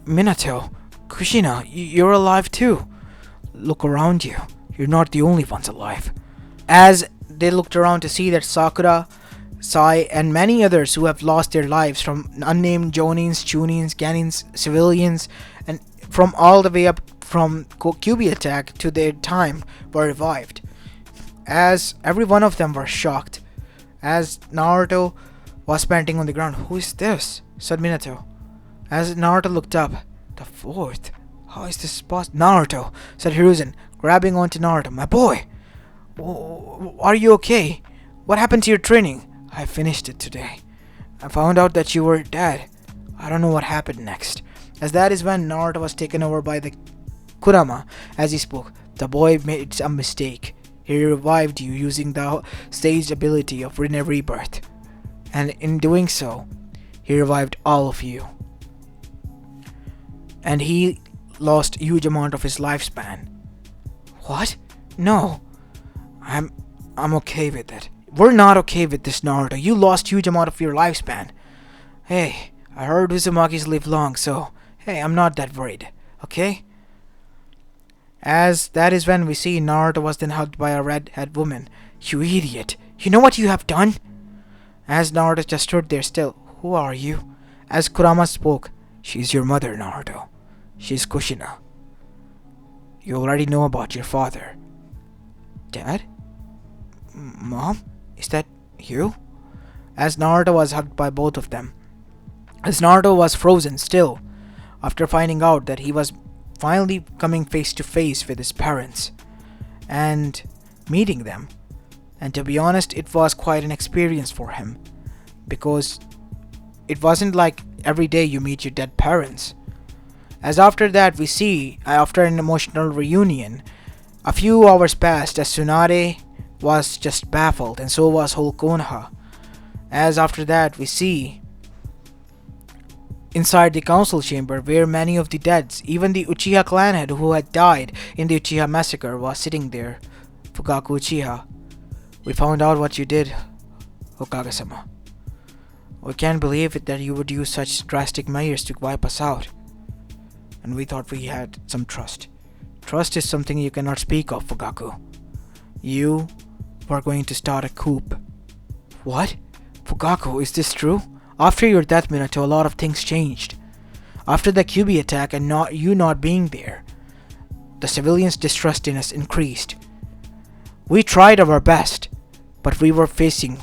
Minato, Kushina, you're alive too. Look around you. You're not the only ones alive. As they looked around to see that Sakura, Sai, and many others who have lost their lives, from unnamed Jonins, Chunins, Ganins, civilians, and from all the way up from Kyuubi attack to their time, were revived. As every one of them were shocked. As Naruto was panting on the ground. Who is this? Said Minato. As Naruto looked up. The fourth? How is this possible? Naruto, said Hiruzen, grabbing onto Naruto. My boy! Are you okay? What happened to your training? I finished it today. I found out that you were dead. I don't know what happened next. As that is when Naruto was taken over by the Kurama. As he spoke, the boy made a mistake. He revived you using the staged ability of Rebirth. And in doing so, he revived all of you. And he lost a huge amount of his lifespan. What? No. I'm okay with it. We're not okay with this, Naruto. You lost huge amount of your lifespan. Hey, I heard Uzumaki's live long, so hey, I'm not that worried. Okay? As that is when we see Naruto was then hugged by a red-haired woman. You idiot. You know what you have done? As Naruto just stood there still. Who are you? As Kurama spoke. She's your mother, Naruto. She's Kushina. You already know about your father. Dad? Mom? Is that you? As Naruto was hugged by both of them. As Naruto was frozen still, after finding out that he was finally coming face to face with his parents and meeting them. And to be honest, it was quite an experience for him, because it wasn't like every day you meet your dead parents. As after that we see, after an emotional reunion, a few hours passed as Tsunade was just baffled, and so was whole Konoha. As after that we see inside the council chamber where many of the deads, even the Uchiha clan head who had died in the Uchiha massacre, was sitting there. Fugaku Uchiha, we found out what you did, Hokage-sama. We can't believe it that you would use such drastic measures to wipe us out. And we thought we had some trust. Trust is something you cannot speak of, Fugaku. You were going to start a coup. What? Fugaku, is this true? After your death, Minato, a lot of things changed. After the Kyuubi attack and you not being there, the civilians' distrust in us increased. We tried our best, but we were facing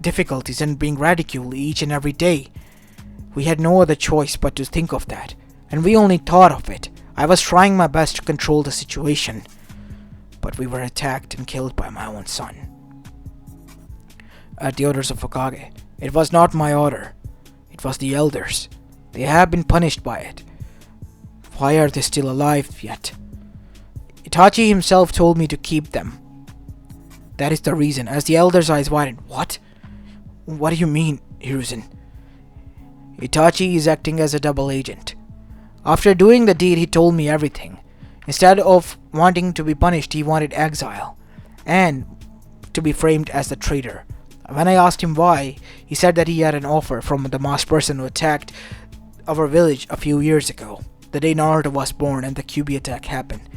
difficulties and being ridiculed each and every day. We had no other choice but to think of that, and we only thought of it. I was trying my best to control the situation, but we were attacked and killed by my own son. At the orders of Hokage. It was not my order. It was the elders. They have been punished by it. Why are they still alive yet? Itachi himself told me to keep them. That is the reason. As the elders' eyes widened. What? What do you mean, Hiruzen? Itachi is acting as a double agent. After doing the deed, he told me everything. Instead of wanting to be punished, he wanted exile and to be framed as the traitor. When I asked him why, he said that he had an offer from the masked person who attacked our village a few years ago, the day Naruto was born and the Kyuubi attack happened.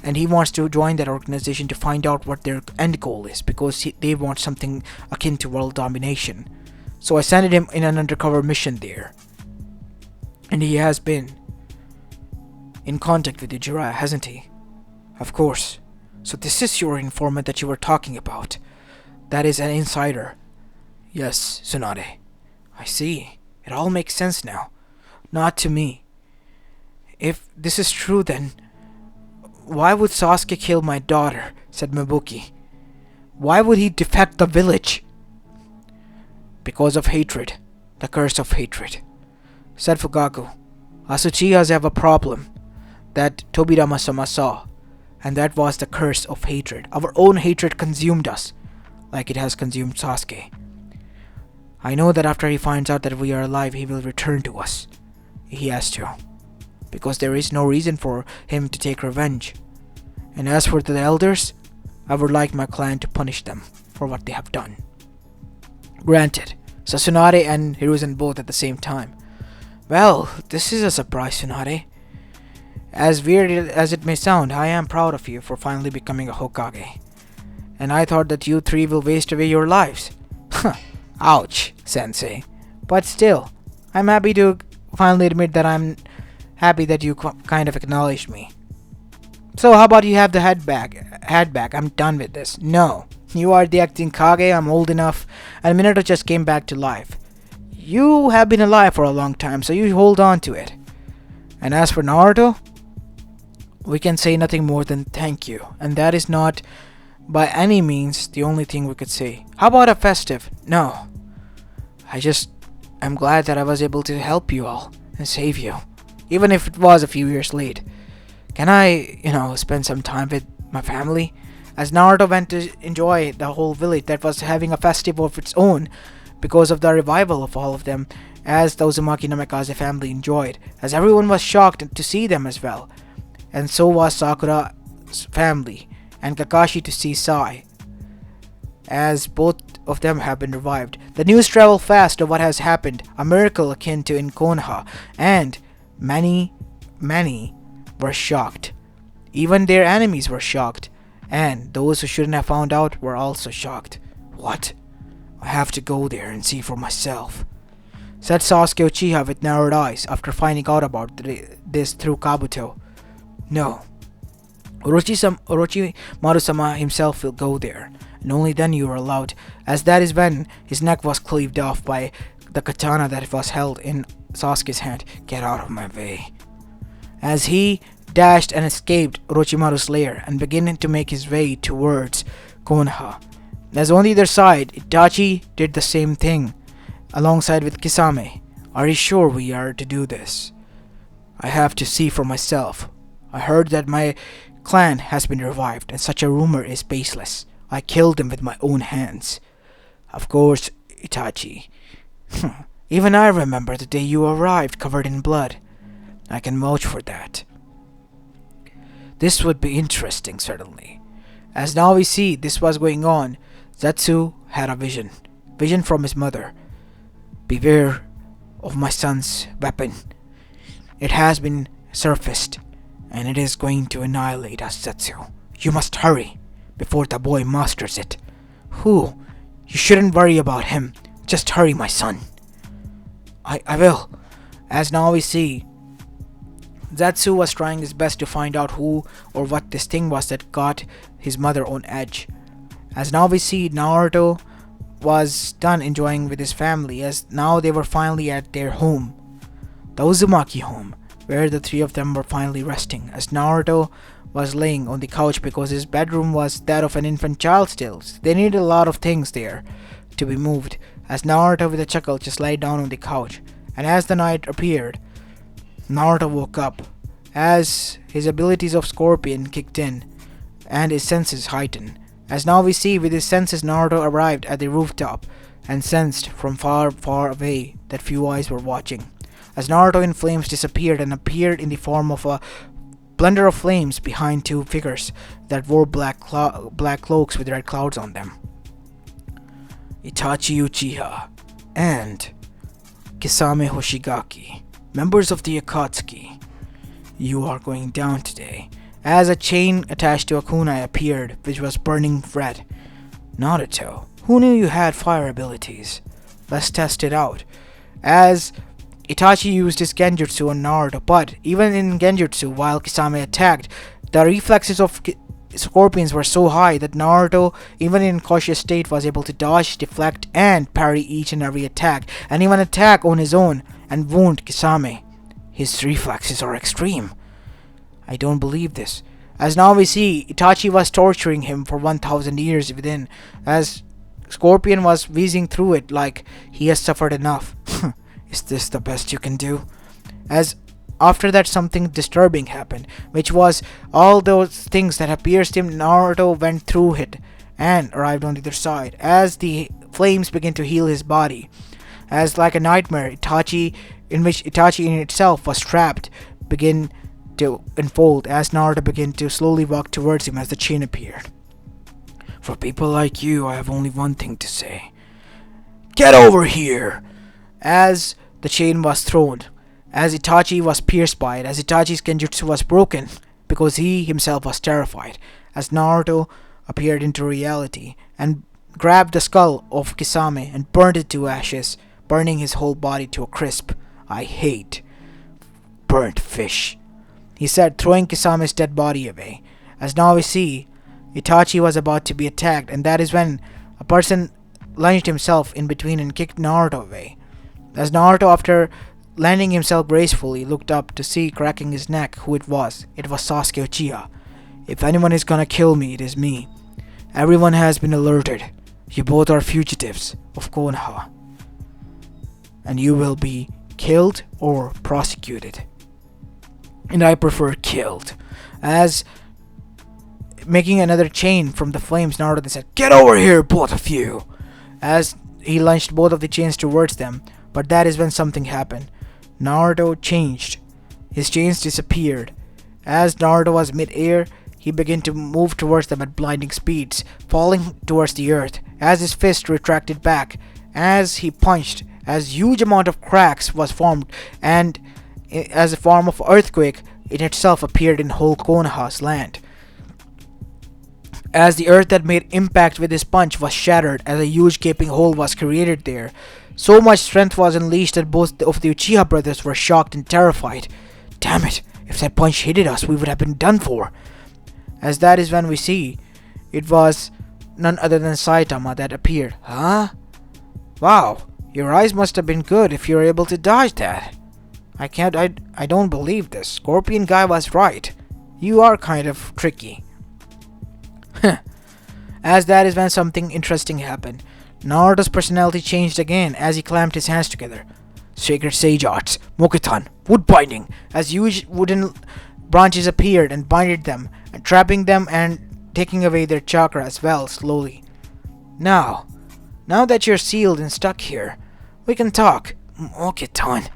And he wants to join that organization to find out what their end goal is, because they want something akin to world domination. So I sent him in an undercover mission there. And he has been in contact with the Jiraiya, hasn't he? Of course. So this is your informant that you were talking about. That is an insider. Yes, Tsunade. I see. It all makes sense now. Not to me. If this is true, then Why would Sasuke kill my daughter? Said Myoboku. Why would he defect the village? Because of hatred. The curse of hatred. Said Fugaku. Us Uchihas have a problem that Tobirama-sama saw, and that was the curse of hatred. Our own hatred consumed us, like it has consumed Sasuke. I know that after he finds out that we are alive, he will return to us. He has to. Because there is no reason for him to take revenge. And as for the elders, I would like my clan to punish them for what they have done. Granted, Sasuke and Hiruzen both at the same time. Well, this is a surprise, Tsunade. As weird as it may sound, I am proud of you for finally becoming a Hokage. And I thought that you three will waste away your lives. Ouch, Sensei. But still, I'm happy to finally admit that I'm happy that you kind of acknowledged me. So how about you have the head back? I'm done with this. No. You are the acting Kage, I'm old enough, and Minato just came back to life. You have been alive for a long time, so you hold on to it. And as for Naruto, we can say nothing more than thank you. And that is not by any means the only thing we could say. How about a festive? No. I'm glad that I was able to help you all and save you. Even if it was a few years late. Can I, spend some time with my family? As Naruto went to enjoy the whole village that was having a festival of its own because of the revival of all of them, as the Uzumaki Namikaze family enjoyed, as everyone was shocked to see them as well. And so was Sakura's family, and Kakashi to see Sai, as both of them have been revived. The news traveled fast of what has happened, a miracle akin to in Konoha, and many were shocked. Even their enemies were shocked, and those who shouldn't have found out were also shocked. What? I have to go there and see for myself, said Sasuke Uchiha with narrowed eyes after finding out about this through Kabuto. No. Orochimaru-sama himself will go there, and only then you are allowed, as that is when his neck was cleaved off by the katana that was held in Sasuke's hand. Get out of my way. As he dashed and escaped Orochimaru's lair and began to make his way towards Konoha. As on the other side, Itachi did the same thing, alongside with Kisame. Are you sure we are to do this? I have to see for myself. I heard that my clan has been revived, and such a rumor is baseless. I killed them with my own hands. Of course, Itachi. Even I remember the day you arrived covered in blood. I can vouch for that. This would be interesting, certainly. As now we see this was going on, Zetsu had a vision from his mother. Beware of my son's weapon. It has been surfaced, and it is going to annihilate us, Zetsu. You must hurry, before the boy masters it. You shouldn't worry about him. Just hurry, my son. I will. As now we see, Zetsu was trying his best to find out who or what this thing was that got his mother on edge. As now we see, Naruto was done enjoying with his family, as now they were finally at their home, the Uzumaki home, where the three of them were finally resting, as Naruto was laying on the couch because his bedroom was that of an infant child still. So they needed a lot of things there to be moved, as Naruto with a chuckle just lay down on the couch. And as the night appeared, Naruto woke up, as his abilities of Scorpion kicked in, and his senses heightened. As now we see, with his senses Naruto arrived at the rooftop, and sensed from far, far away that few eyes were watching. As Naruto in flames disappeared and appeared in the form of a blunder of flames behind two figures that wore black cloaks with red clouds on them. Itachi Uchiha and Kisame Hoshigaki, members of the Akatsuki. You are going down today. As a chain attached to a kunai appeared, which was burning red. Naruto, who knew you had fire abilities? Let's test it out. As Itachi used his genjutsu on Naruto, but even in genjutsu, while Kisame attacked, the reflexes of Scorpions were so high that Naruto, even in cautious state, was able to dodge, deflect, and parry each and every attack, and even attack on his own and wound Kisame. His reflexes are extreme. I don't believe this. As now we see, Itachi was torturing him for 1000 years within, as Scorpion was wheezing through it like he has suffered enough. Is this the best you can do? As after that, something disturbing happened, which was all those things that had pierced him. Naruto went through it and arrived on the other side. As the flames began to heal his body, as like a nightmare, Itachi, in which Itachi in itself was trapped, began to unfold as Naruto began to slowly walk towards him as the chain appeared. For people like you, I have only one thing to say. Get over here! As the chain was thrown, as Itachi was pierced by it, as Itachi's genjutsu was broken, because he himself was terrified, as Naruto appeared into reality and grabbed the skull of Kisame and burned it to ashes, burning his whole body to a crisp. I hate burnt fish, he said, throwing Kisame's dead body away. As now we see, Itachi was about to be attacked, and that is when a person lunged himself in between and kicked Naruto away. As Naruto, after landing himself gracefully, looked up to see, cracking his neck, who it was. It was Sasuke Uchiha. If anyone is gonna kill me, it is me. Everyone has been alerted. You both are fugitives of Konoha, and you will be killed or prosecuted. And I prefer killed. As making another chain from the flames, Naruto said, "Get over here, both of you!" As he launched both of the chains towards them, but that is when something happened. Naruto changed. His chains disappeared. As Naruto was mid-air, he began to move towards them at blinding speeds, falling towards the earth. As his fist retracted back, as he punched, as huge amount of cracks was formed, and as a form of earthquake in itself appeared in whole Konoha's land. As the earth that made impact with his punch was shattered, as a huge gaping hole was created there. So much strength was unleashed that both of the Uchiha brothers were shocked and terrified. Damn it, if that punch hit us, we would have been done for. As that is when we see, it was none other than Saitama that appeared. Huh? Wow, your eyes must have been good if you're able to dodge that. I don't believe this. Scorpion guy was right. You are kind of tricky. As that is when something interesting happened. Naruto's personality changed again as he clamped his hands together. Sacred Sage Arts, Mokutan, wood binding, as huge wooden branches appeared and binded them, and trapping them and taking away their chakra as well, slowly. Now that you're sealed and stuck here, we can talk, Mokutan,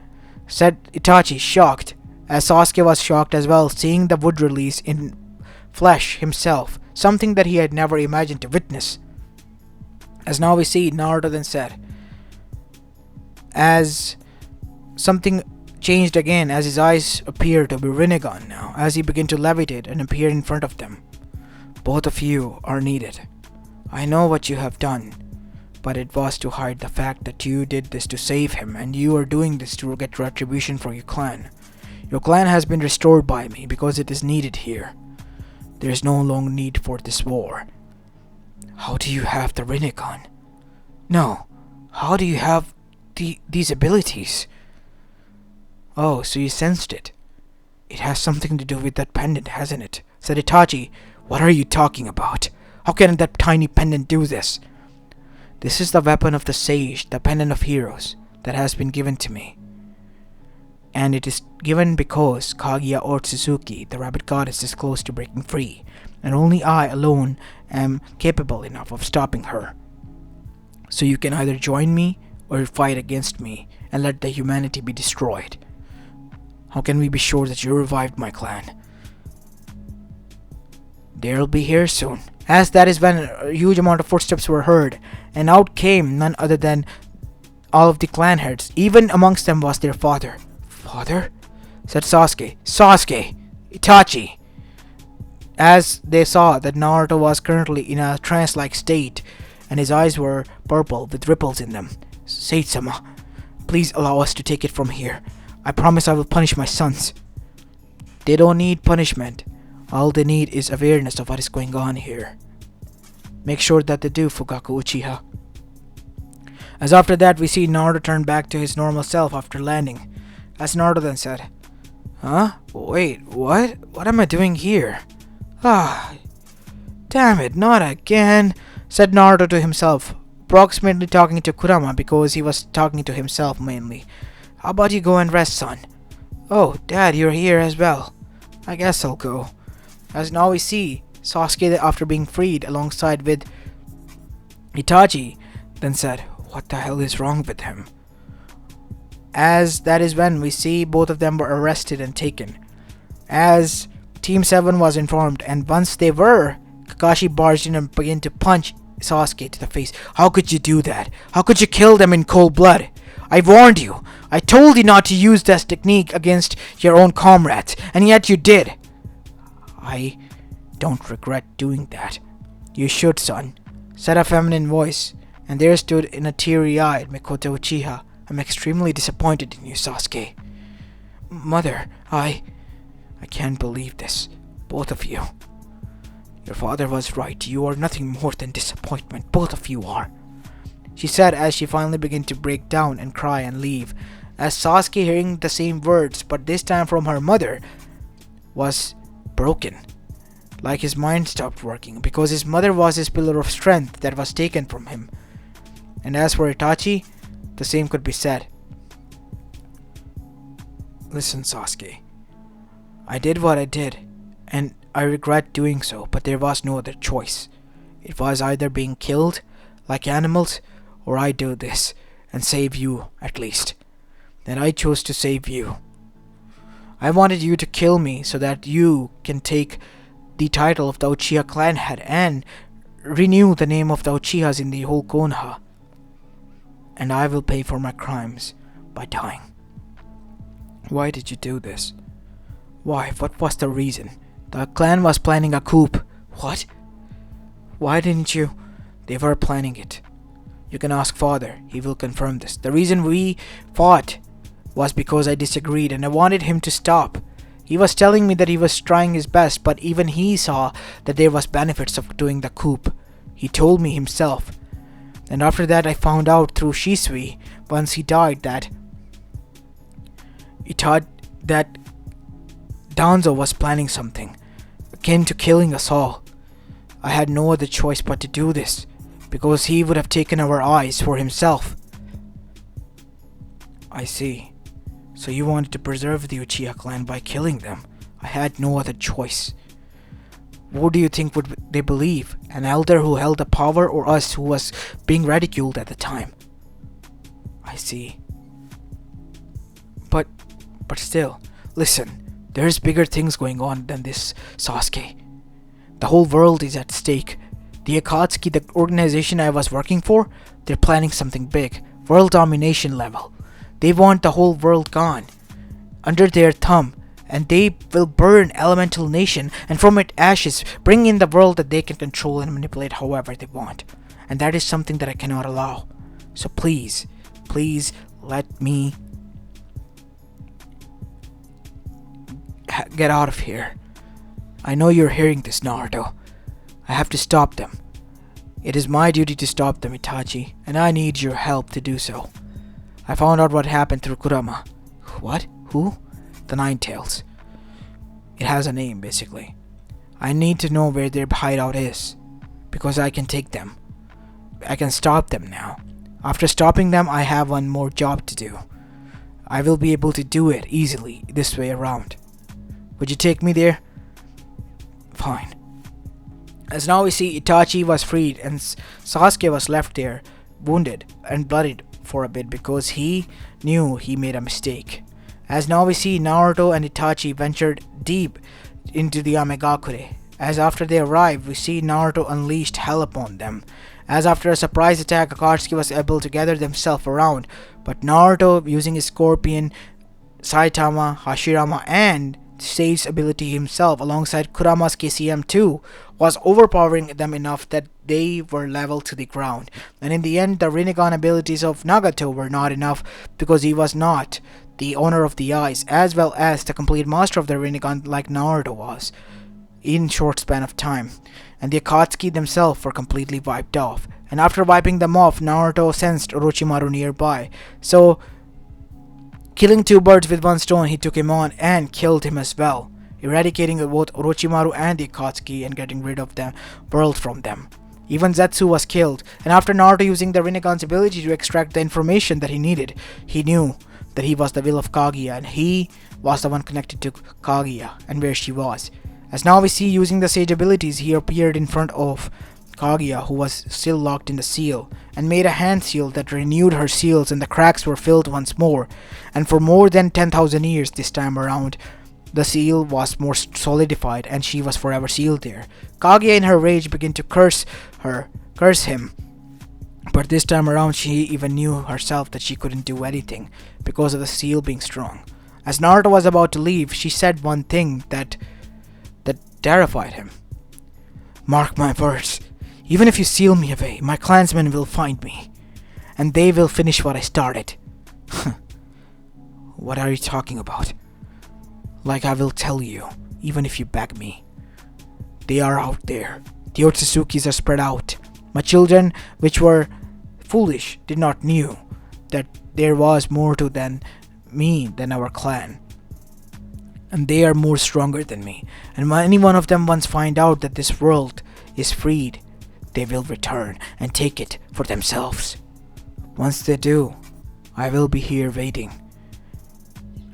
said Itachi, shocked, as Sasuke was shocked as well, seeing the wood release in flesh himself, something that he had never imagined to witness. As now we see, Naruto then said, as something changed again, as his eyes appeared to be Rinnegan now, as he began to levitate and appear in front of them. Both of you are needed. I know what you have done, but it was to hide the fact that you did this to save him, and you are doing this to get retribution for your clan. Your clan has been restored by me because it is needed here. There is no longer need for this war. How do you have the Rinnegan? No, how do you have these abilities? Oh, so you sensed it. It has something to do with that pendant, hasn't it? Said Itachi. What are you talking about? How can that tiny pendant do this? This is the weapon of the sage, the pendant of heroes, that has been given to me. And it is given because Kaguya or Suzuki, the rabbit goddess, is close to breaking free, and only I alone am capable enough of stopping her. So you can either join me or fight against me and let the humanity be destroyed. How can we be sure that you revived my clan? They'll be here soon. As that is when a huge amount of footsteps were heard, and out came none other than all of the clan heads. Even amongst them was their father. Father? Said Sasuke. Sasuke! Itachi! As they saw that Naruto was currently in a trance-like state, and his eyes were purple with ripples in them. Sage-sama, please allow us to take it from here. I promise I will punish my sons. They don't need punishment. All they need is awareness of what is going on here. Make sure that they do, Fugaku Uchiha. As after that, we see Naruto turn back to his normal self after landing. As Naruto then said, Huh? Wait, what? What am I doing here? Ah, damn it, not again, said Naruto to himself, approximately talking to Kurama because he was talking to himself mainly. How about you go and rest, son? Oh, Dad, you're here as well. I guess I'll go. As now we see, Sasuke, after being freed alongside with Itachi, then said, "What the hell is wrong with him?" As that is when we see both of them were arrested and taken. As Team 7 was informed, and once they were, Kakashi barged in and began to punch Sasuke to the face. How could you do that? How could you kill them in cold blood? I warned you. I told you not to use this technique against your own comrades, and yet you did. I don't regret doing that. You should, son, said a feminine voice, and there stood in a teary-eyed Mikoto Uchiha. I'm extremely disappointed in you, Sasuke. Mother, I can't believe this. Both of you. Your father was right. You are nothing more than disappointment. Both of you are, she said as she finally began to break down and cry and leave. As Sasuke, hearing the same words, but this time from her mother, was broken. Like his mind stopped working, because his mother was his pillar of strength that was taken from him. And as for Itachi, the same could be said. Listen, Sasuke. I did what I did, and I regret doing so, but there was no other choice. It was either being killed, like animals, or I do this, and save you, at least. And I chose to save you. I wanted you to kill me so that you can take the title of the Uchiha clan head and renew the name of the Uchihas in the whole Konoha. And I will pay for my crimes by dying. Why did you do this? Why? What was the reason? The clan was planning a coup. What? Why didn't you? They were planning it. You can ask father. He will confirm this. The reason we fought was because I disagreed and I wanted him to stop. He was telling me that he was trying his best, but even he saw that there was benefits of doing the coup. He told me himself. And after that I found out through Shisui, once he died, that Danzo was planning something akin to killing us all. I had no other choice but to do this, because he would have taken our eyes for himself. I see. So you wanted to preserve the Uchiha clan by killing them. I had no other choice. What do you think would they believe? An elder who held the power, or us who was being ridiculed at the time? I see. But still, listen, there's bigger things going on than this, Sasuke. The whole world is at stake. The Akatsuki, the organization I was working for, they're planning something big, world domination level. They want the whole world gone, under their thumb, and they will burn Elemental Nation, and from its ashes bring in the world that they can control and manipulate however they want. And that is something that I cannot allow. So please let me get out of here. I know you're hearing this, Naruto. I have to stop them. It is my duty to stop them, Itachi, and I need your help to do so. I found out what happened through Kurama. What? Who? The Nine Tails. It has a name, basically. I need to know where their hideout is, because I can take them. I can stop them now. After stopping them, I have one more job to do. I will be able to do it easily this way around. Would you take me there? Fine. As now we see, Itachi was freed and Sasuke was left there, wounded and bloodied for a bit because he knew he made a mistake. As now we see, Naruto and Itachi ventured deep into the Amegakure. As after they arrived, we see Naruto unleashed hell upon them. As after a surprise attack, Akatsuki was able to gather themselves around, but Naruto, using his Scorpion, Saitama, Hashirama, and Sage's ability himself alongside Kurama's KCM2, was overpowering them enough that they were leveled to the ground. And in the end, the Rinnegan abilities of Nagato were not enough because he was not the owner of the eyes, as well as the complete master of the Rinnegan like Naruto was, in short span of time. And the Akatsuki themselves were completely wiped off. And after wiping them off, Naruto sensed Orochimaru nearby. So, killing two birds with one stone, he took him on and killed him as well. eradicating both Orochimaru and the Akatsuki and getting rid of the world from them. Even Zetsu was killed, and after Naruto using the Rinnegan's ability to extract the information that he needed, he knew that he was the will of Kaguya and he was the one connected to Kaguya and where she was. As now we see, using the sage abilities, he appeared in front of Kaguya, who was still locked in the seal, and made a hand seal that renewed her seals, and the cracks were filled once more. And for more than 10,000 years this time around, the seal was more solidified and she was forever sealed there. Kaguya in her rage began to curse him. But this time around she even knew herself that she couldn't do anything because of the seal being strong. As Naruto was about to leave, she said one thing that terrified him. "Mark my words. Even if you seal me away, my clansmen will find me, and they will finish what I started." "What are you talking about?" "Like I will tell you, even if you beg me. They are out there. The Otsuzukis are spread out. My children, which were foolish, did not knew that there was more to than me than our clan. And they are more stronger than me. And when any one of them once find out that this world is freed, they will return and take it for themselves. Once they do, I will be here waiting.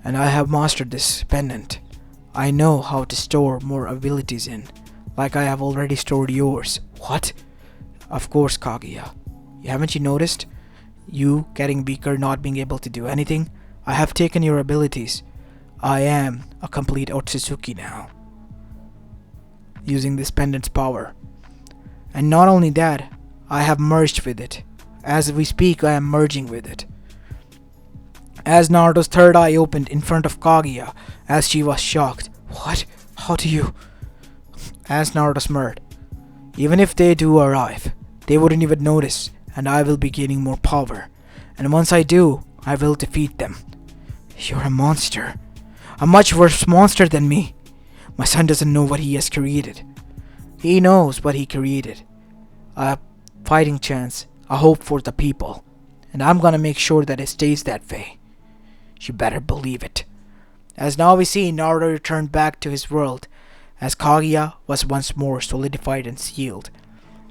And I have mastered this pendant. I know how to store more abilities in, like I have already stored yours." "What?" "Of course, Kaguya. Haven't you noticed? You getting weaker, not being able to do anything? I have taken your abilities. I am a complete Otsutsuki now, using this pendant's power. And not only that, I have merged with it. As we speak, I am merging with it." As Naruto's third eye opened in front of Kaguya, as she was shocked. "What? How do you?" As Naruto smirked. "Even if they do arrive, they wouldn't even notice, and I will be gaining more power. And once I do, I will defeat them." "You're a monster. A much worse monster than me. My son doesn't know what he has created." "He knows what he created. A fighting chance, a hope for the people. And I'm gonna make sure that it stays that way. You better believe it." As now we see, Naruto returned back to his world, as Kaguya was once more solidified and sealed.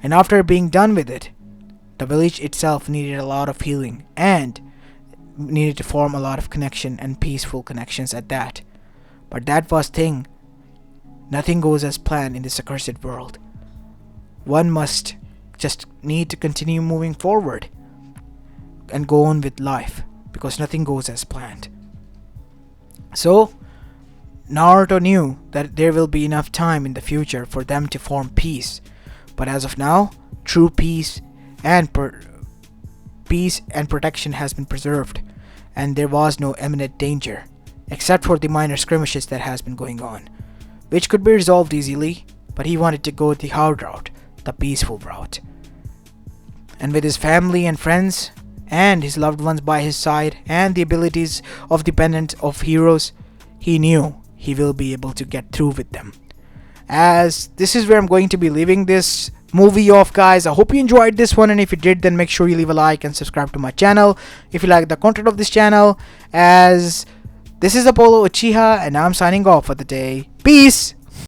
And after being done with it, the village itself needed a lot of healing and needed to form a lot of connection and peaceful connections at that. But that was thing. Nothing goes as planned in this accursed world. One must just need to continue moving forward and go on with life, because nothing goes as planned. So Naruto knew that there will be enough time in the future for them to form peace. But as of now, true peace and protection has been preserved, and there was no imminent danger, except for the minor skirmishes that has been going on, which could be resolved easily, but he wanted to go the hard route, the peaceful route. And with his family and friends, and his loved ones by his side, and the abilities of the pendant of heroes, he knew he will be able to get through with them. As this is where I'm going to be leaving this movie off, guys. I hope you enjoyed this one, and if you did, then make sure you leave a like and subscribe to my channel if you like the content of this channel. As this is Apollo Uchiha, and I'm signing off for the day. Peace!